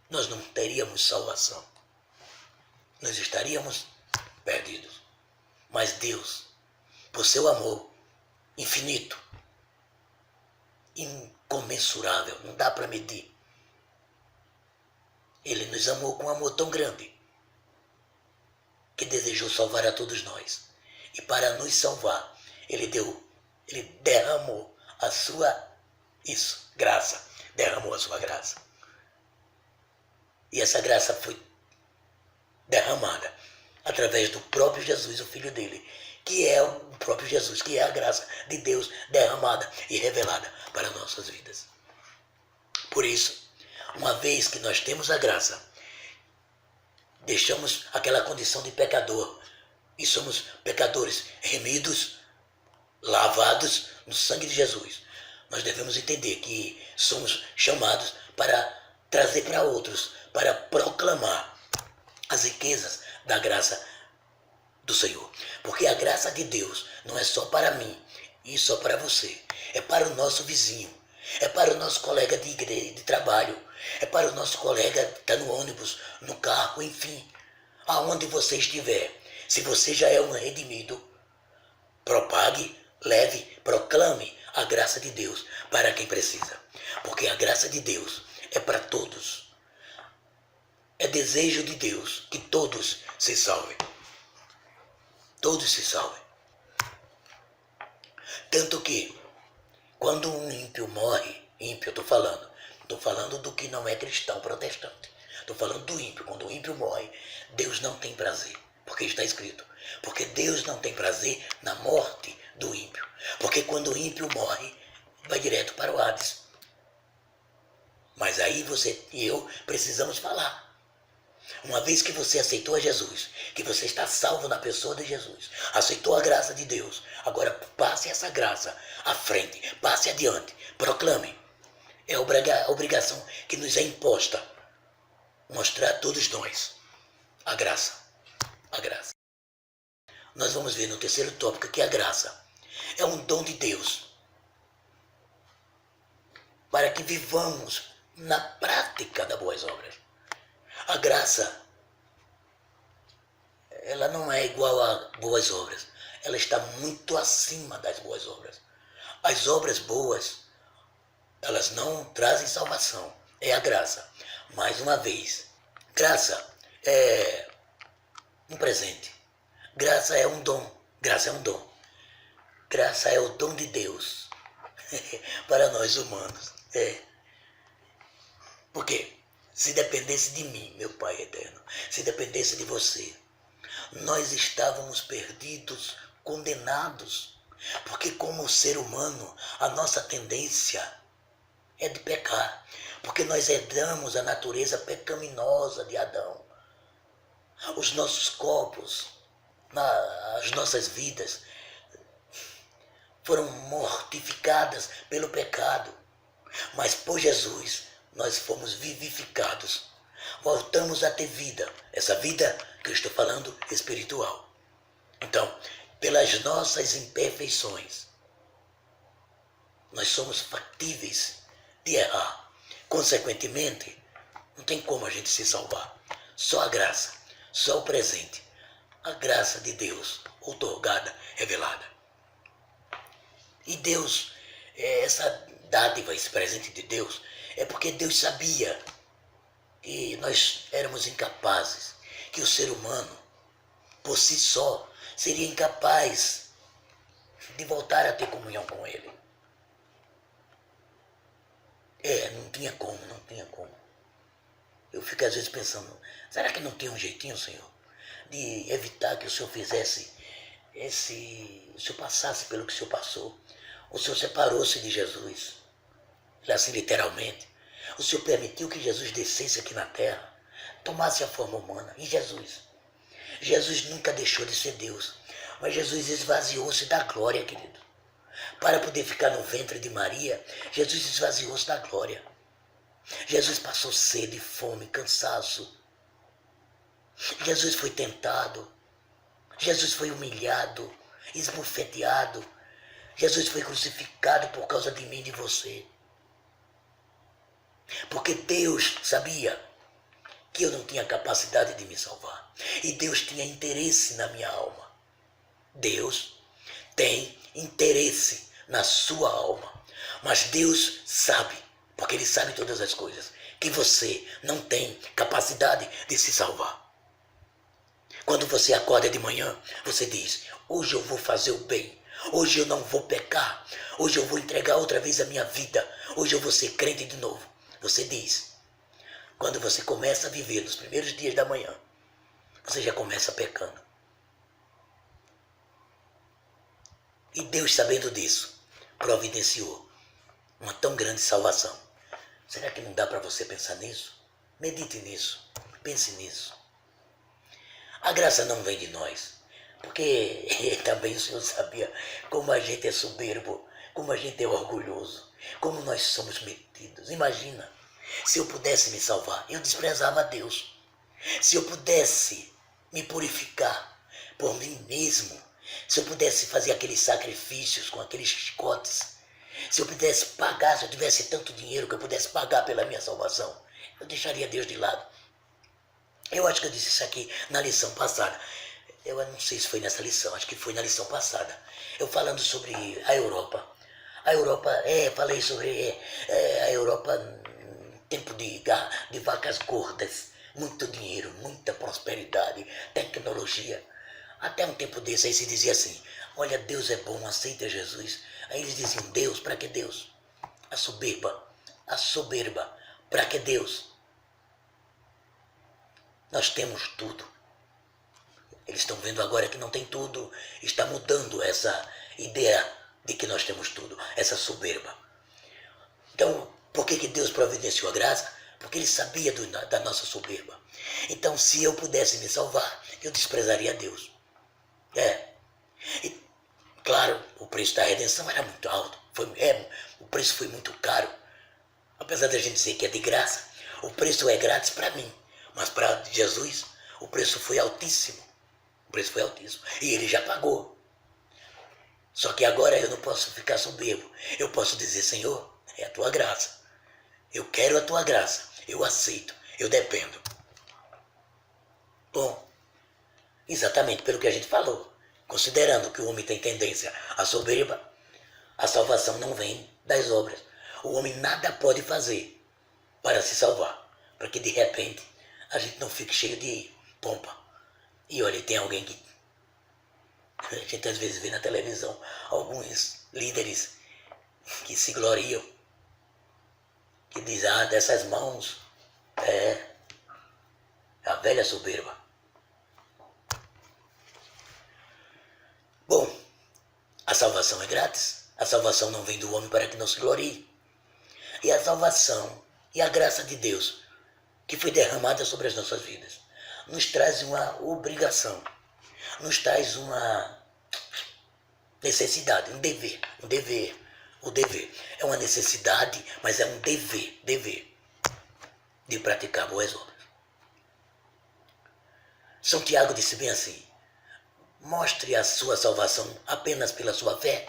Nós não teríamos salvação. Nós estaríamos perdidos. Mas Deus, por seu amor infinito, incomensurável, não dá para medir, Ele nos amou com um amor tão grande que desejou salvar a todos nós. E para nos salvar, Ele derramou a sua graça, derramou a sua graça. E essa graça foi derramada através do próprio Jesus, o Filho dele, que é o próprio Jesus, que é a graça de Deus derramada e revelada para nossas vidas. Por isso, uma vez que nós temos a graça, deixamos aquela condição de pecador e somos pecadores remidos, lavados no sangue de Jesus. Nós devemos entender que somos chamados para trazer para outros, para proclamar as riquezas da graça do Senhor. Porque a graça de Deus não é só para mim e só para você. É para o nosso vizinho, é para o nosso colega de igreja, de trabalho, é para o nosso colega que está no ônibus, no carro, enfim, aonde você estiver. Se você já é um redimido, propague, leve, proclame a graça de Deus para quem precisa. Porque a graça de Deus é para todos. É desejo de Deus que todos se salvem. Todos se salvem. Tanto que, quando um ímpio morre, ímpio eu estou falando do que não é cristão protestante. Estou falando do ímpio. Quando o ímpio morre, Deus não tem prazer. Porque está escrito. Porque Deus não tem prazer na morte do ímpio. Porque quando o ímpio morre, vai direto para o Hades. Mas aí você e eu precisamos falar. Uma vez que você aceitou a Jesus, que você está salvo na pessoa de Jesus, aceitou a graça de Deus, agora passe essa graça à frente, passe adiante, proclame. É a obrigação que nos é imposta, mostrar a todos nós a graça. A graça. Nós vamos ver no terceiro tópico que a graça é um dom de Deus para que vivamos na prática das boas obras. A graça, ela não é igual a boas obras. Ela está muito acima das boas obras. As obras boas, elas não trazem salvação. É a graça. Mais uma vez, graça é um presente. Graça é um dom. Graça é um dom. Graça é o dom de Deus para nós humanos. Por quê? Se dependesse de mim, meu Pai eterno, se dependesse de você, nós estávamos perdidos, condenados. Porque como ser humano, a nossa tendência é de pecar. Porque nós herdamos a natureza pecaminosa de Adão. Os nossos corpos, as nossas vidas foram mortificadas pelo pecado. Mas por Jesus, nós fomos vivificados. Voltamos a ter vida. Essa vida que eu estou falando espiritual. Então, pelas nossas imperfeições, nós somos factíveis de errar. Consequentemente, não tem como a gente se salvar. Só a graça, só o presente. A graça de Deus, outorgada, revelada. E Deus, essa dádiva, esse presente de Deus, é porque Deus sabia que nós éramos incapazes, que o ser humano, por si só, seria incapaz de voltar a ter comunhão com Ele. Não tinha como, não tinha como. Eu fico às vezes pensando, será que não tem um jeitinho, Senhor, de evitar que o Senhor fizesse o Senhor passasse pelo que o Senhor passou? O Senhor separou-se de Jesus, assim literalmente. O Senhor permitiu que Jesus descesse aqui na terra, tomasse a forma humana. E Jesus nunca deixou de ser Deus, mas Jesus esvaziou-se da glória, querido. Para poder ficar no ventre de Maria, Jesus esvaziou-se da glória. Jesus passou sede, fome, cansaço. Jesus foi tentado. Jesus foi humilhado, esbofeteado. Jesus foi crucificado por causa de mim e de você. Porque Deus sabia que eu não tinha capacidade de me salvar. E Deus tinha interesse na minha alma. Deus tem interesse na sua alma. Mas Deus sabe, porque Ele sabe todas as coisas, que você não tem capacidade de se salvar. Quando você acorda de manhã, você diz, hoje eu vou fazer o bem. Hoje eu não vou pecar. Hoje eu vou entregar outra vez a minha vida. Hoje eu vou ser crente de novo. Você diz. Quando você começa a viver nos primeiros dias da manhã, você já começa pecando. E Deus, sabendo disso, providenciou uma tão grande salvação. Será que não dá para você pensar nisso? Medite nisso. Pense nisso. A graça não vem de nós, porque também o Senhor sabia como a gente é soberbo, como a gente é orgulhoso, como nós somos metidos. Imagina, se eu pudesse me salvar, eu desprezava a Deus. Se eu pudesse me purificar por mim mesmo, se eu pudesse fazer aqueles sacrifícios com aqueles chicotes, se eu pudesse pagar, se eu tivesse tanto dinheiro que eu pudesse pagar pela minha salvação, eu deixaria Deus de lado. Eu acho que eu disse isso aqui na lição passada. Eu não sei se foi nessa lição, acho que foi na lição passada. Eu falando sobre a Europa. A Europa, falei sobre a Europa, tempo de vacas gordas, muito dinheiro, muita prosperidade, tecnologia. Até um tempo desse aí se dizia assim, olha, Deus é bom, aceita Jesus. Aí eles diziam, Deus, para que Deus? A soberba, para que Deus? Nós temos tudo. Eles estão vendo agora que não tem tudo. Está mudando essa ideia de que nós temos tudo, essa soberba. Então, por que Deus providenciou a graça? Porque Ele sabia da nossa soberba. Então, se eu pudesse me salvar, eu desprezaria Deus. E, claro, o preço da redenção era muito alto. O preço foi muito caro. Apesar da gente dizer que é de graça, o preço é grátis para mim. Mas para Jesus, o preço foi altíssimo. O preço foi altíssimo. E Ele já pagou. Só que agora eu não posso ficar soberbo. Eu posso dizer, Senhor, é a Tua graça. Eu quero a Tua graça. Eu aceito. Eu dependo. Bom, exatamente pelo que a gente falou. Considerando que o homem tem tendência à soberba, a salvação não vem das obras. O homem nada pode fazer para se salvar. Para que de repente a gente não fique cheio de pompa. E olha, tem alguém que a gente às vezes vê na televisão alguns líderes que se gloriam, que dizem, dessas mãos a velha soberba. Bom, a salvação é grátis, a salvação não vem do homem para que não se glorie. E a salvação e a graça de Deus que foi derramada sobre as nossas vidas nos traz uma obrigação, nos traz uma necessidade, um dever. O dever é uma necessidade, mas é um dever de praticar boas obras. São Tiago disse bem assim, mostre a sua salvação apenas pela sua fé,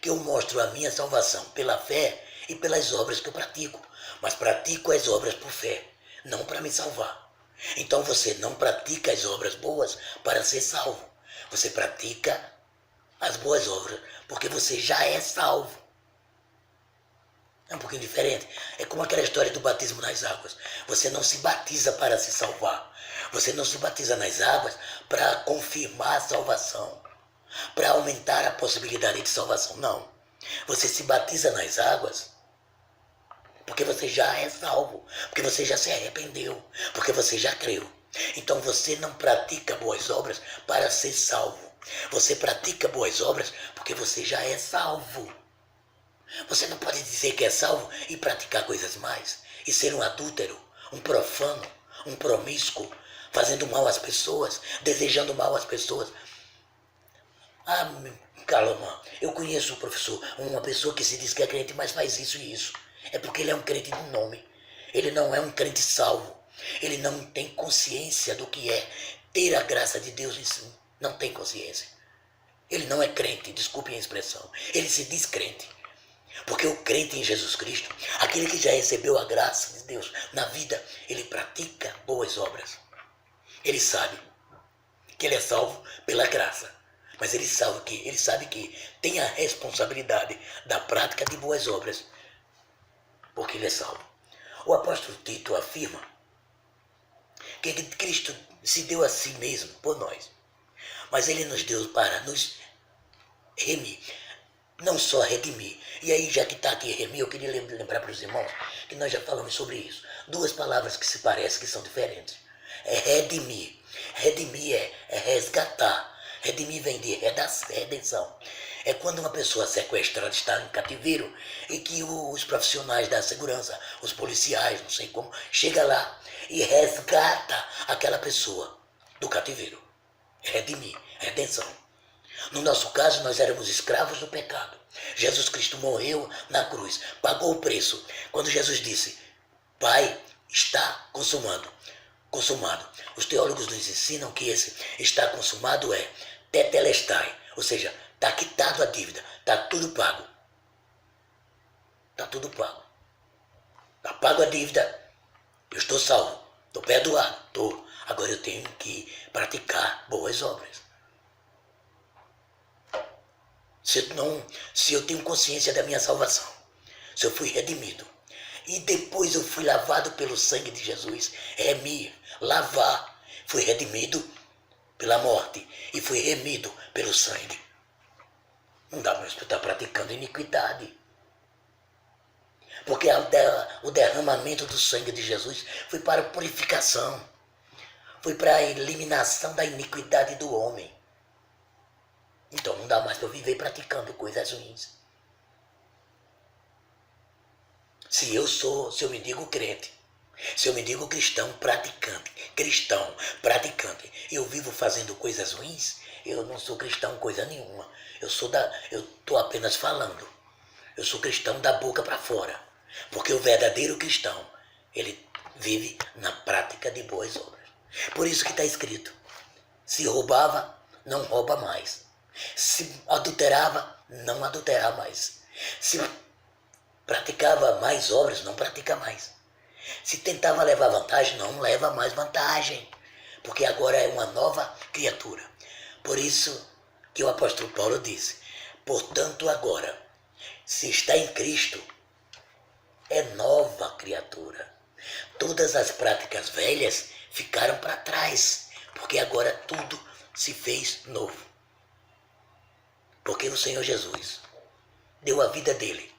que eu mostro a minha salvação pela fé e pelas obras que eu pratico, mas pratico as obras por fé, não para me salvar. Então você não pratica as obras boas para ser salvo, você pratica as boas obras porque você já é salvo. É um pouquinho diferente. É como aquela história do batismo nas águas. Você não se batiza para se salvar. Você não se batiza nas águas para confirmar a salvação, para aumentar a possibilidade de salvação. Não. Você se batiza nas águas porque você já é salvo, porque você já se arrependeu, porque você já creu. Então você não pratica boas obras para ser salvo. Você pratica boas obras porque você já é salvo. Você não pode dizer que é salvo e praticar coisas mais, e ser um adúltero, um profano, um promíscuo, fazendo mal às pessoas, desejando mal às pessoas. Ah, calma, eu conheço, professor, uma pessoa que se diz que é crente, mas faz isso e isso. É porque ele é um crente de nome. Ele não é um crente salvo. Ele não tem consciência do que é ter a graça de Deus em si. Não tem consciência. Ele não é crente, desculpem a expressão. Ele se diz crente. Porque o crente em Jesus Cristo, aquele que já recebeu a graça de Deus na vida, ele pratica boas obras. Ele sabe que ele é salvo pela graça. Mas ele sabe que tem a responsabilidade da prática de boas obras, porque ele é salvo. O apóstolo Tito afirma que Cristo se deu a si mesmo por nós, mas ele nos deu para nos remir, não só redimir. E aí, já que está aqui remir, eu queria lembrar para os irmãos que nós já falamos sobre isso. Duas palavras que se parecem, que são diferentes. É redimir. Redimir é resgatar. Redimir vem de redenção. É quando uma pessoa sequestrada está em cativeiro e que os profissionais da segurança, os policiais, não sei como, chega lá e resgata aquela pessoa do cativeiro. Redimir, redenção. No nosso caso, nós éramos escravos do pecado. Jesus Cristo morreu na cruz, pagou o preço. Quando Jesus disse, Pai, está consumado. Os teólogos nos ensinam que esse está consumado é tetelestai, ou seja, está quitado a dívida, está tudo pago. Está tudo pago. Está pago a dívida, eu estou salvo, estou perdoado, estou. Agora eu tenho que praticar boas obras. Se eu tenho consciência da minha salvação, se eu fui redimido, e depois eu fui lavado pelo sangue de Jesus, remir, lavar, fui redimido pela morte e fui remido pelo sangue. Não dá mais para estar praticando iniquidade. Porque o derramamento do sangue de Jesus foi para a purificação, foi para a eliminação da iniquidade do homem. Então não dá mais para eu viver praticando coisas ruins. Se eu me digo crente, se eu me digo cristão praticante, e eu vivo fazendo coisas ruins, eu não sou cristão coisa nenhuma. Eu estou apenas falando. Eu sou cristão da boca para fora. Porque o verdadeiro cristão, ele vive na prática de boas obras. Por isso que está escrito, se roubava, não rouba mais. Se adulterava, não adulterar mais. Se praticava mais obras, não pratica mais. Se tentava levar vantagem, não leva mais vantagem. Porque agora é uma nova criatura. Por isso que o apóstolo Paulo disse, portanto agora, se está em Cristo, é nova criatura. Todas as práticas velhas ficaram para trás, porque agora tudo se fez novo. Porque o Senhor Jesus deu a vida dele,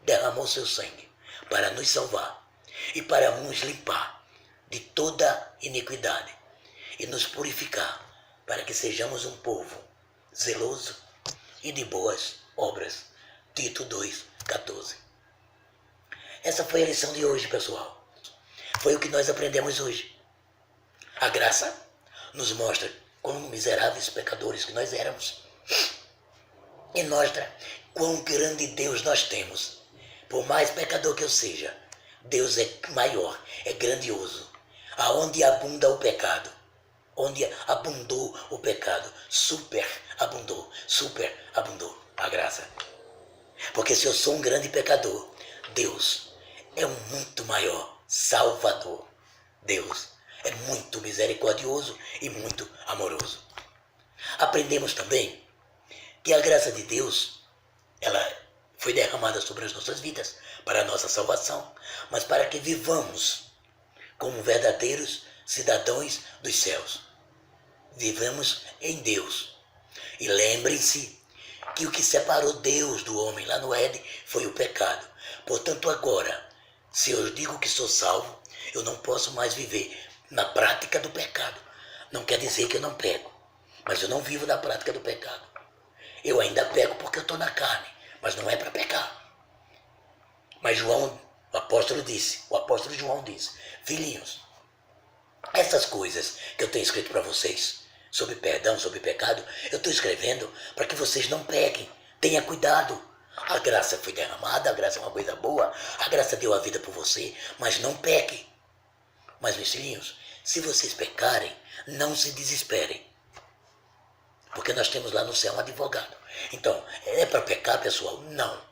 derramou seu sangue para nos salvar e para nos limpar de toda iniquidade e nos purificar para que sejamos um povo zeloso e de boas obras. Tito 2,14. Essa foi a lição de hoje, pessoal. Foi o que nós aprendemos hoje. A graça nos mostra quão miseráveis pecadores que nós éramos. E mostra quão grande Deus nós temos. Por mais pecador que eu seja, Deus é maior, é grandioso. Aonde abunda o pecado, onde abundou o pecado, superabundou a graça. Porque se eu sou um grande pecador, Deus é um muito maior Salvador. Deus é muito misericordioso e muito amoroso. Aprendemos também que a graça de Deus, ela foi derramada sobre as nossas vidas para a nossa salvação, mas para que vivamos como verdadeiros cidadãos dos céus. Vivemos em Deus. E lembrem-se que o que separou Deus do homem lá no Éden foi o pecado. Portanto, agora, se eu digo que sou salvo, eu não posso mais viver na prática do pecado. Não quer dizer que eu não peco, mas eu não vivo na prática do pecado. Eu ainda peco porque eu estou na carne, mas não é para pecar. Mas João, o apóstolo João disse, filhinhos, essas coisas que eu tenho escrito para vocês, sobre perdão, sobre pecado, eu estou escrevendo para que vocês não pequem. Tenha cuidado. A graça foi derramada, a graça é uma coisa boa, a graça deu a vida por você, mas não peque. Mas, meus filhinhos, se vocês pecarem, não se desesperem. Porque nós temos lá no céu um advogado. Então, é para pecar, pessoal? Não.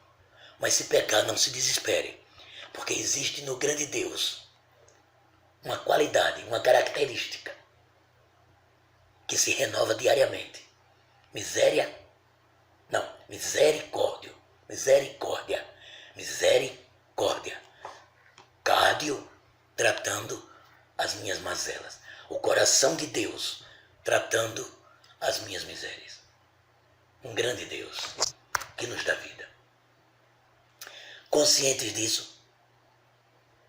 Mas se pecar, não se desespere. Porque existe no grande Deus uma qualidade, uma característica que se renova diariamente. Misericórdia. Cardio, tratando as minhas mazelas. O coração de Deus, tratando as minhas misérias. Um grande Deus que nos dá vida. Conscientes disso,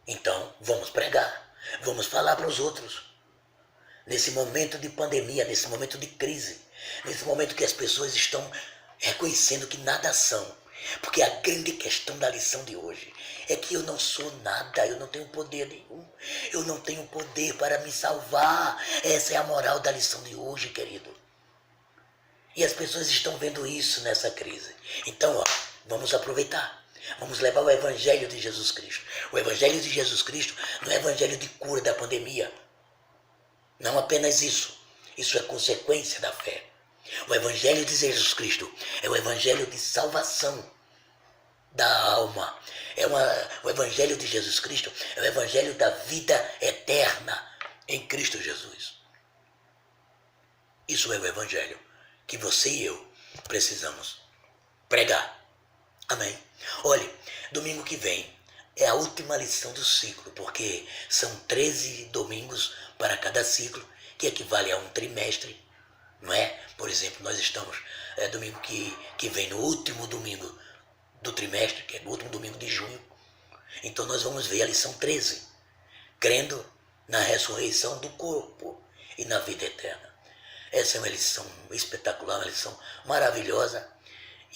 então vamos pregar, vamos falar para os outros. Nesse momento de pandemia, nesse momento de crise, nesse momento que as pessoas estão reconhecendo que nada são. Porque a grande questão da lição de hoje é que eu não sou nada, eu não tenho poder nenhum, eu não tenho poder para me salvar. Essa é a moral da lição de hoje, querido. E as pessoas estão vendo isso nessa crise. Então, vamos aproveitar. Vamos levar o Evangelho de Jesus Cristo. O Evangelho de Jesus Cristo não é Evangelho de cura da pandemia. Não apenas isso. Isso é consequência da fé. O Evangelho de Jesus Cristo é o Evangelho de salvação da alma. O Evangelho de Jesus Cristo é o Evangelho da vida eterna em Cristo Jesus. Isso é o Evangelho que você e eu precisamos pregar. Amém? Olhe, domingo que vem é a última lição do ciclo, porque são 13 domingos para cada ciclo, que equivale a um trimestre, não é? Por exemplo, nós estamos domingo que vem no último domingo do trimestre, que é no último domingo de junho. Então nós vamos ver a lição 13, crendo na ressurreição do corpo e na vida eterna. Essa é uma lição espetacular, uma lição maravilhosa.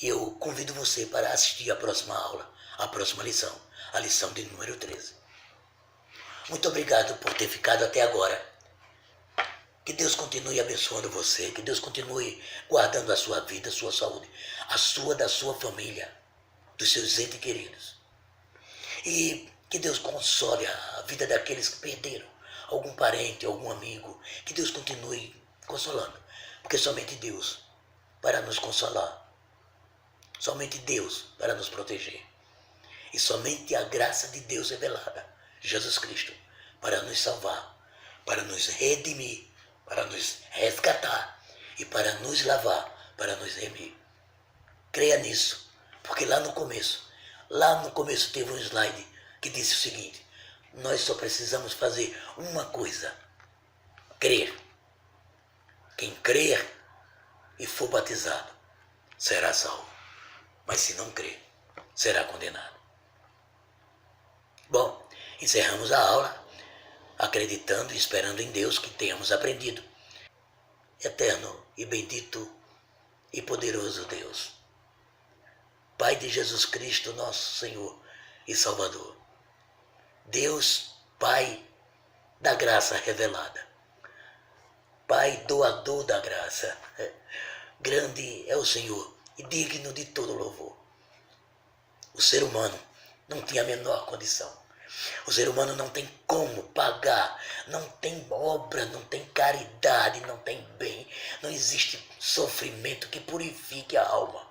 E eu convido você para assistir a próxima aula, a próxima lição, a lição de número 13. Muito obrigado por ter ficado até agora. Que Deus continue abençoando você, que Deus continue guardando a sua vida, a sua saúde, da sua família, dos seus entes queridos. E que Deus console a vida daqueles que perderam algum parente, algum amigo. Que Deus continue consolando, porque somente Deus para nos consolar. Somente Deus para nos proteger. E somente a graça de Deus revelada, Jesus Cristo, para nos salvar, para nos redimir, para nos resgatar e para nos lavar, para nos remir. Creia nisso, porque lá no começo teve um slide que disse o seguinte: nós só precisamos fazer uma coisa, crer. Quem crer e for batizado será salvo. Mas se não crer, será condenado. Bom, encerramos a aula, acreditando e esperando em Deus que tenhamos aprendido. Eterno e bendito e poderoso Deus, Pai de Jesus Cristo, nosso Senhor e Salvador. Deus, Pai da graça revelada. Pai doador da graça. Grande é o Senhor e digno de todo louvor. O ser humano não tem a menor condição. O ser humano não tem como pagar, não tem obra, não tem caridade, não tem bem. Não existe sofrimento que purifique a alma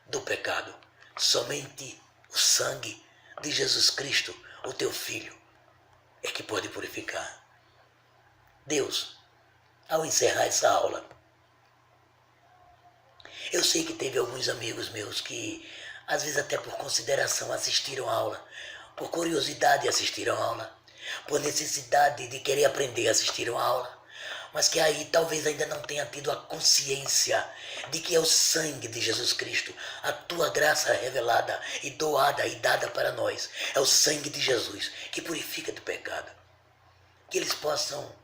do pecado. Somente o sangue de Jesus Cristo, o teu Filho, é que pode purificar. Deus, ao encerrar essa aula, eu sei que teve alguns amigos meus que às vezes até por consideração assistiram a aula, por curiosidade assistiram a aula, por necessidade de querer aprender assistiram a aula, mas que aí talvez ainda não tenha tido a consciência de que é o sangue de Jesus Cristo, a tua graça revelada e doada e dada para nós, é o sangue de Jesus que purifica do pecado. Que eles possam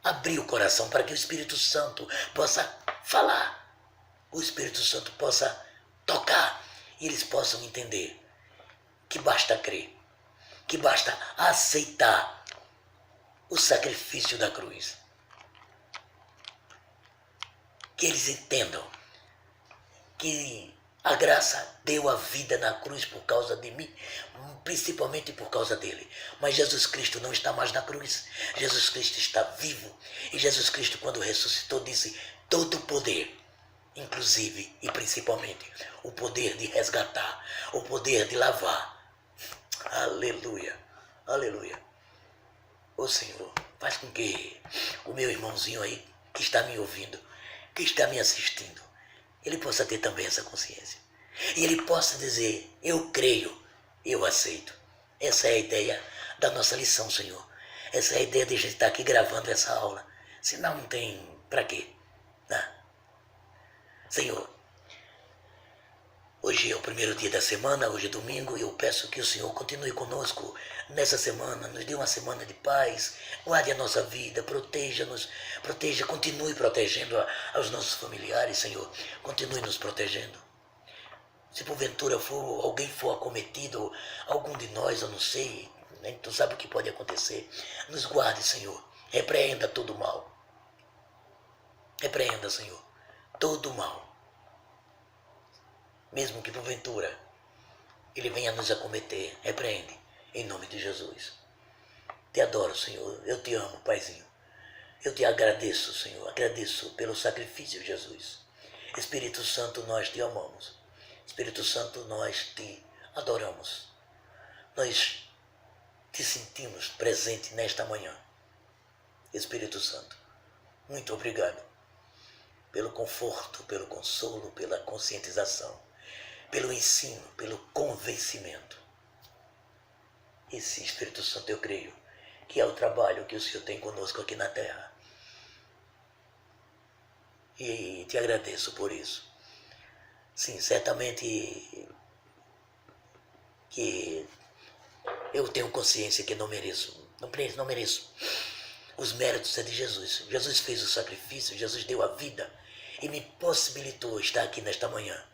abrir o coração para que o Espírito Santo possa falar, o Espírito Santo possa tocar e eles possam entender que basta crer, que basta aceitar o sacrifício da cruz. Que eles entendam que a graça deu a vida na cruz por causa de mim, principalmente por causa dele. Mas Jesus Cristo não está mais na cruz. Jesus Cristo está vivo. E Jesus Cristo, quando ressuscitou, disse: todo o poder, inclusive e principalmente o poder de resgatar, o poder de lavar. Aleluia, aleluia. Ô Senhor, faz com que o meu irmãozinho aí, que está me ouvindo, que está me assistindo, ele possa ter também essa consciência. E ele possa dizer: eu creio, eu aceito. Essa é a ideia da nossa lição, Senhor. Essa é a ideia de a gente estar aqui gravando essa aula. Senão não tem para quê, né? Senhor, hoje é o primeiro dia da semana, hoje é domingo, e eu peço que o Senhor continue conosco nessa semana, nos dê uma semana de paz, guarde a nossa vida, proteja-nos, continue protegendo aos nossos familiares, Senhor, continue nos protegendo. Se porventura alguém for acometido, algum de nós, eu não sei, nem tu sabe o que pode acontecer, nos guarde, Senhor, repreenda todo o mal. Repreenda, Senhor, todo o mal. Mesmo que porventura ele venha nos acometer, repreende, em nome de Jesus. Te adoro, Senhor, eu te amo, Paizinho. Eu te agradeço, Senhor, agradeço pelo sacrifício, Jesus. Espírito Santo, nós te amamos. Espírito Santo, nós te adoramos. Nós te sentimos presente nesta manhã. Espírito Santo, muito obrigado pelo conforto, pelo consolo, pela conscientização, pelo ensino, pelo convencimento. Esse Espírito Santo, eu creio que é o trabalho que o Senhor tem conosco aqui na terra. E te agradeço por isso. Sim, certamente que eu tenho consciência que não mereço. Não mereço. Os méritos é de Jesus. Jesus fez o sacrifício, Jesus deu a vida e me possibilitou estar aqui nesta manhã,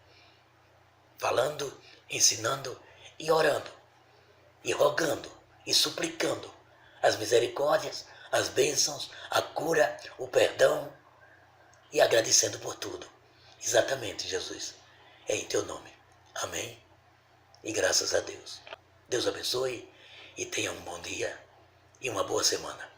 falando, ensinando e orando, e rogando, e suplicando as misericórdias, as bênçãos, a cura, o perdão, e agradecendo por tudo. Exatamente, Jesus. É em teu nome. Amém. E graças a Deus. Deus abençoe e tenha um bom dia e uma boa semana.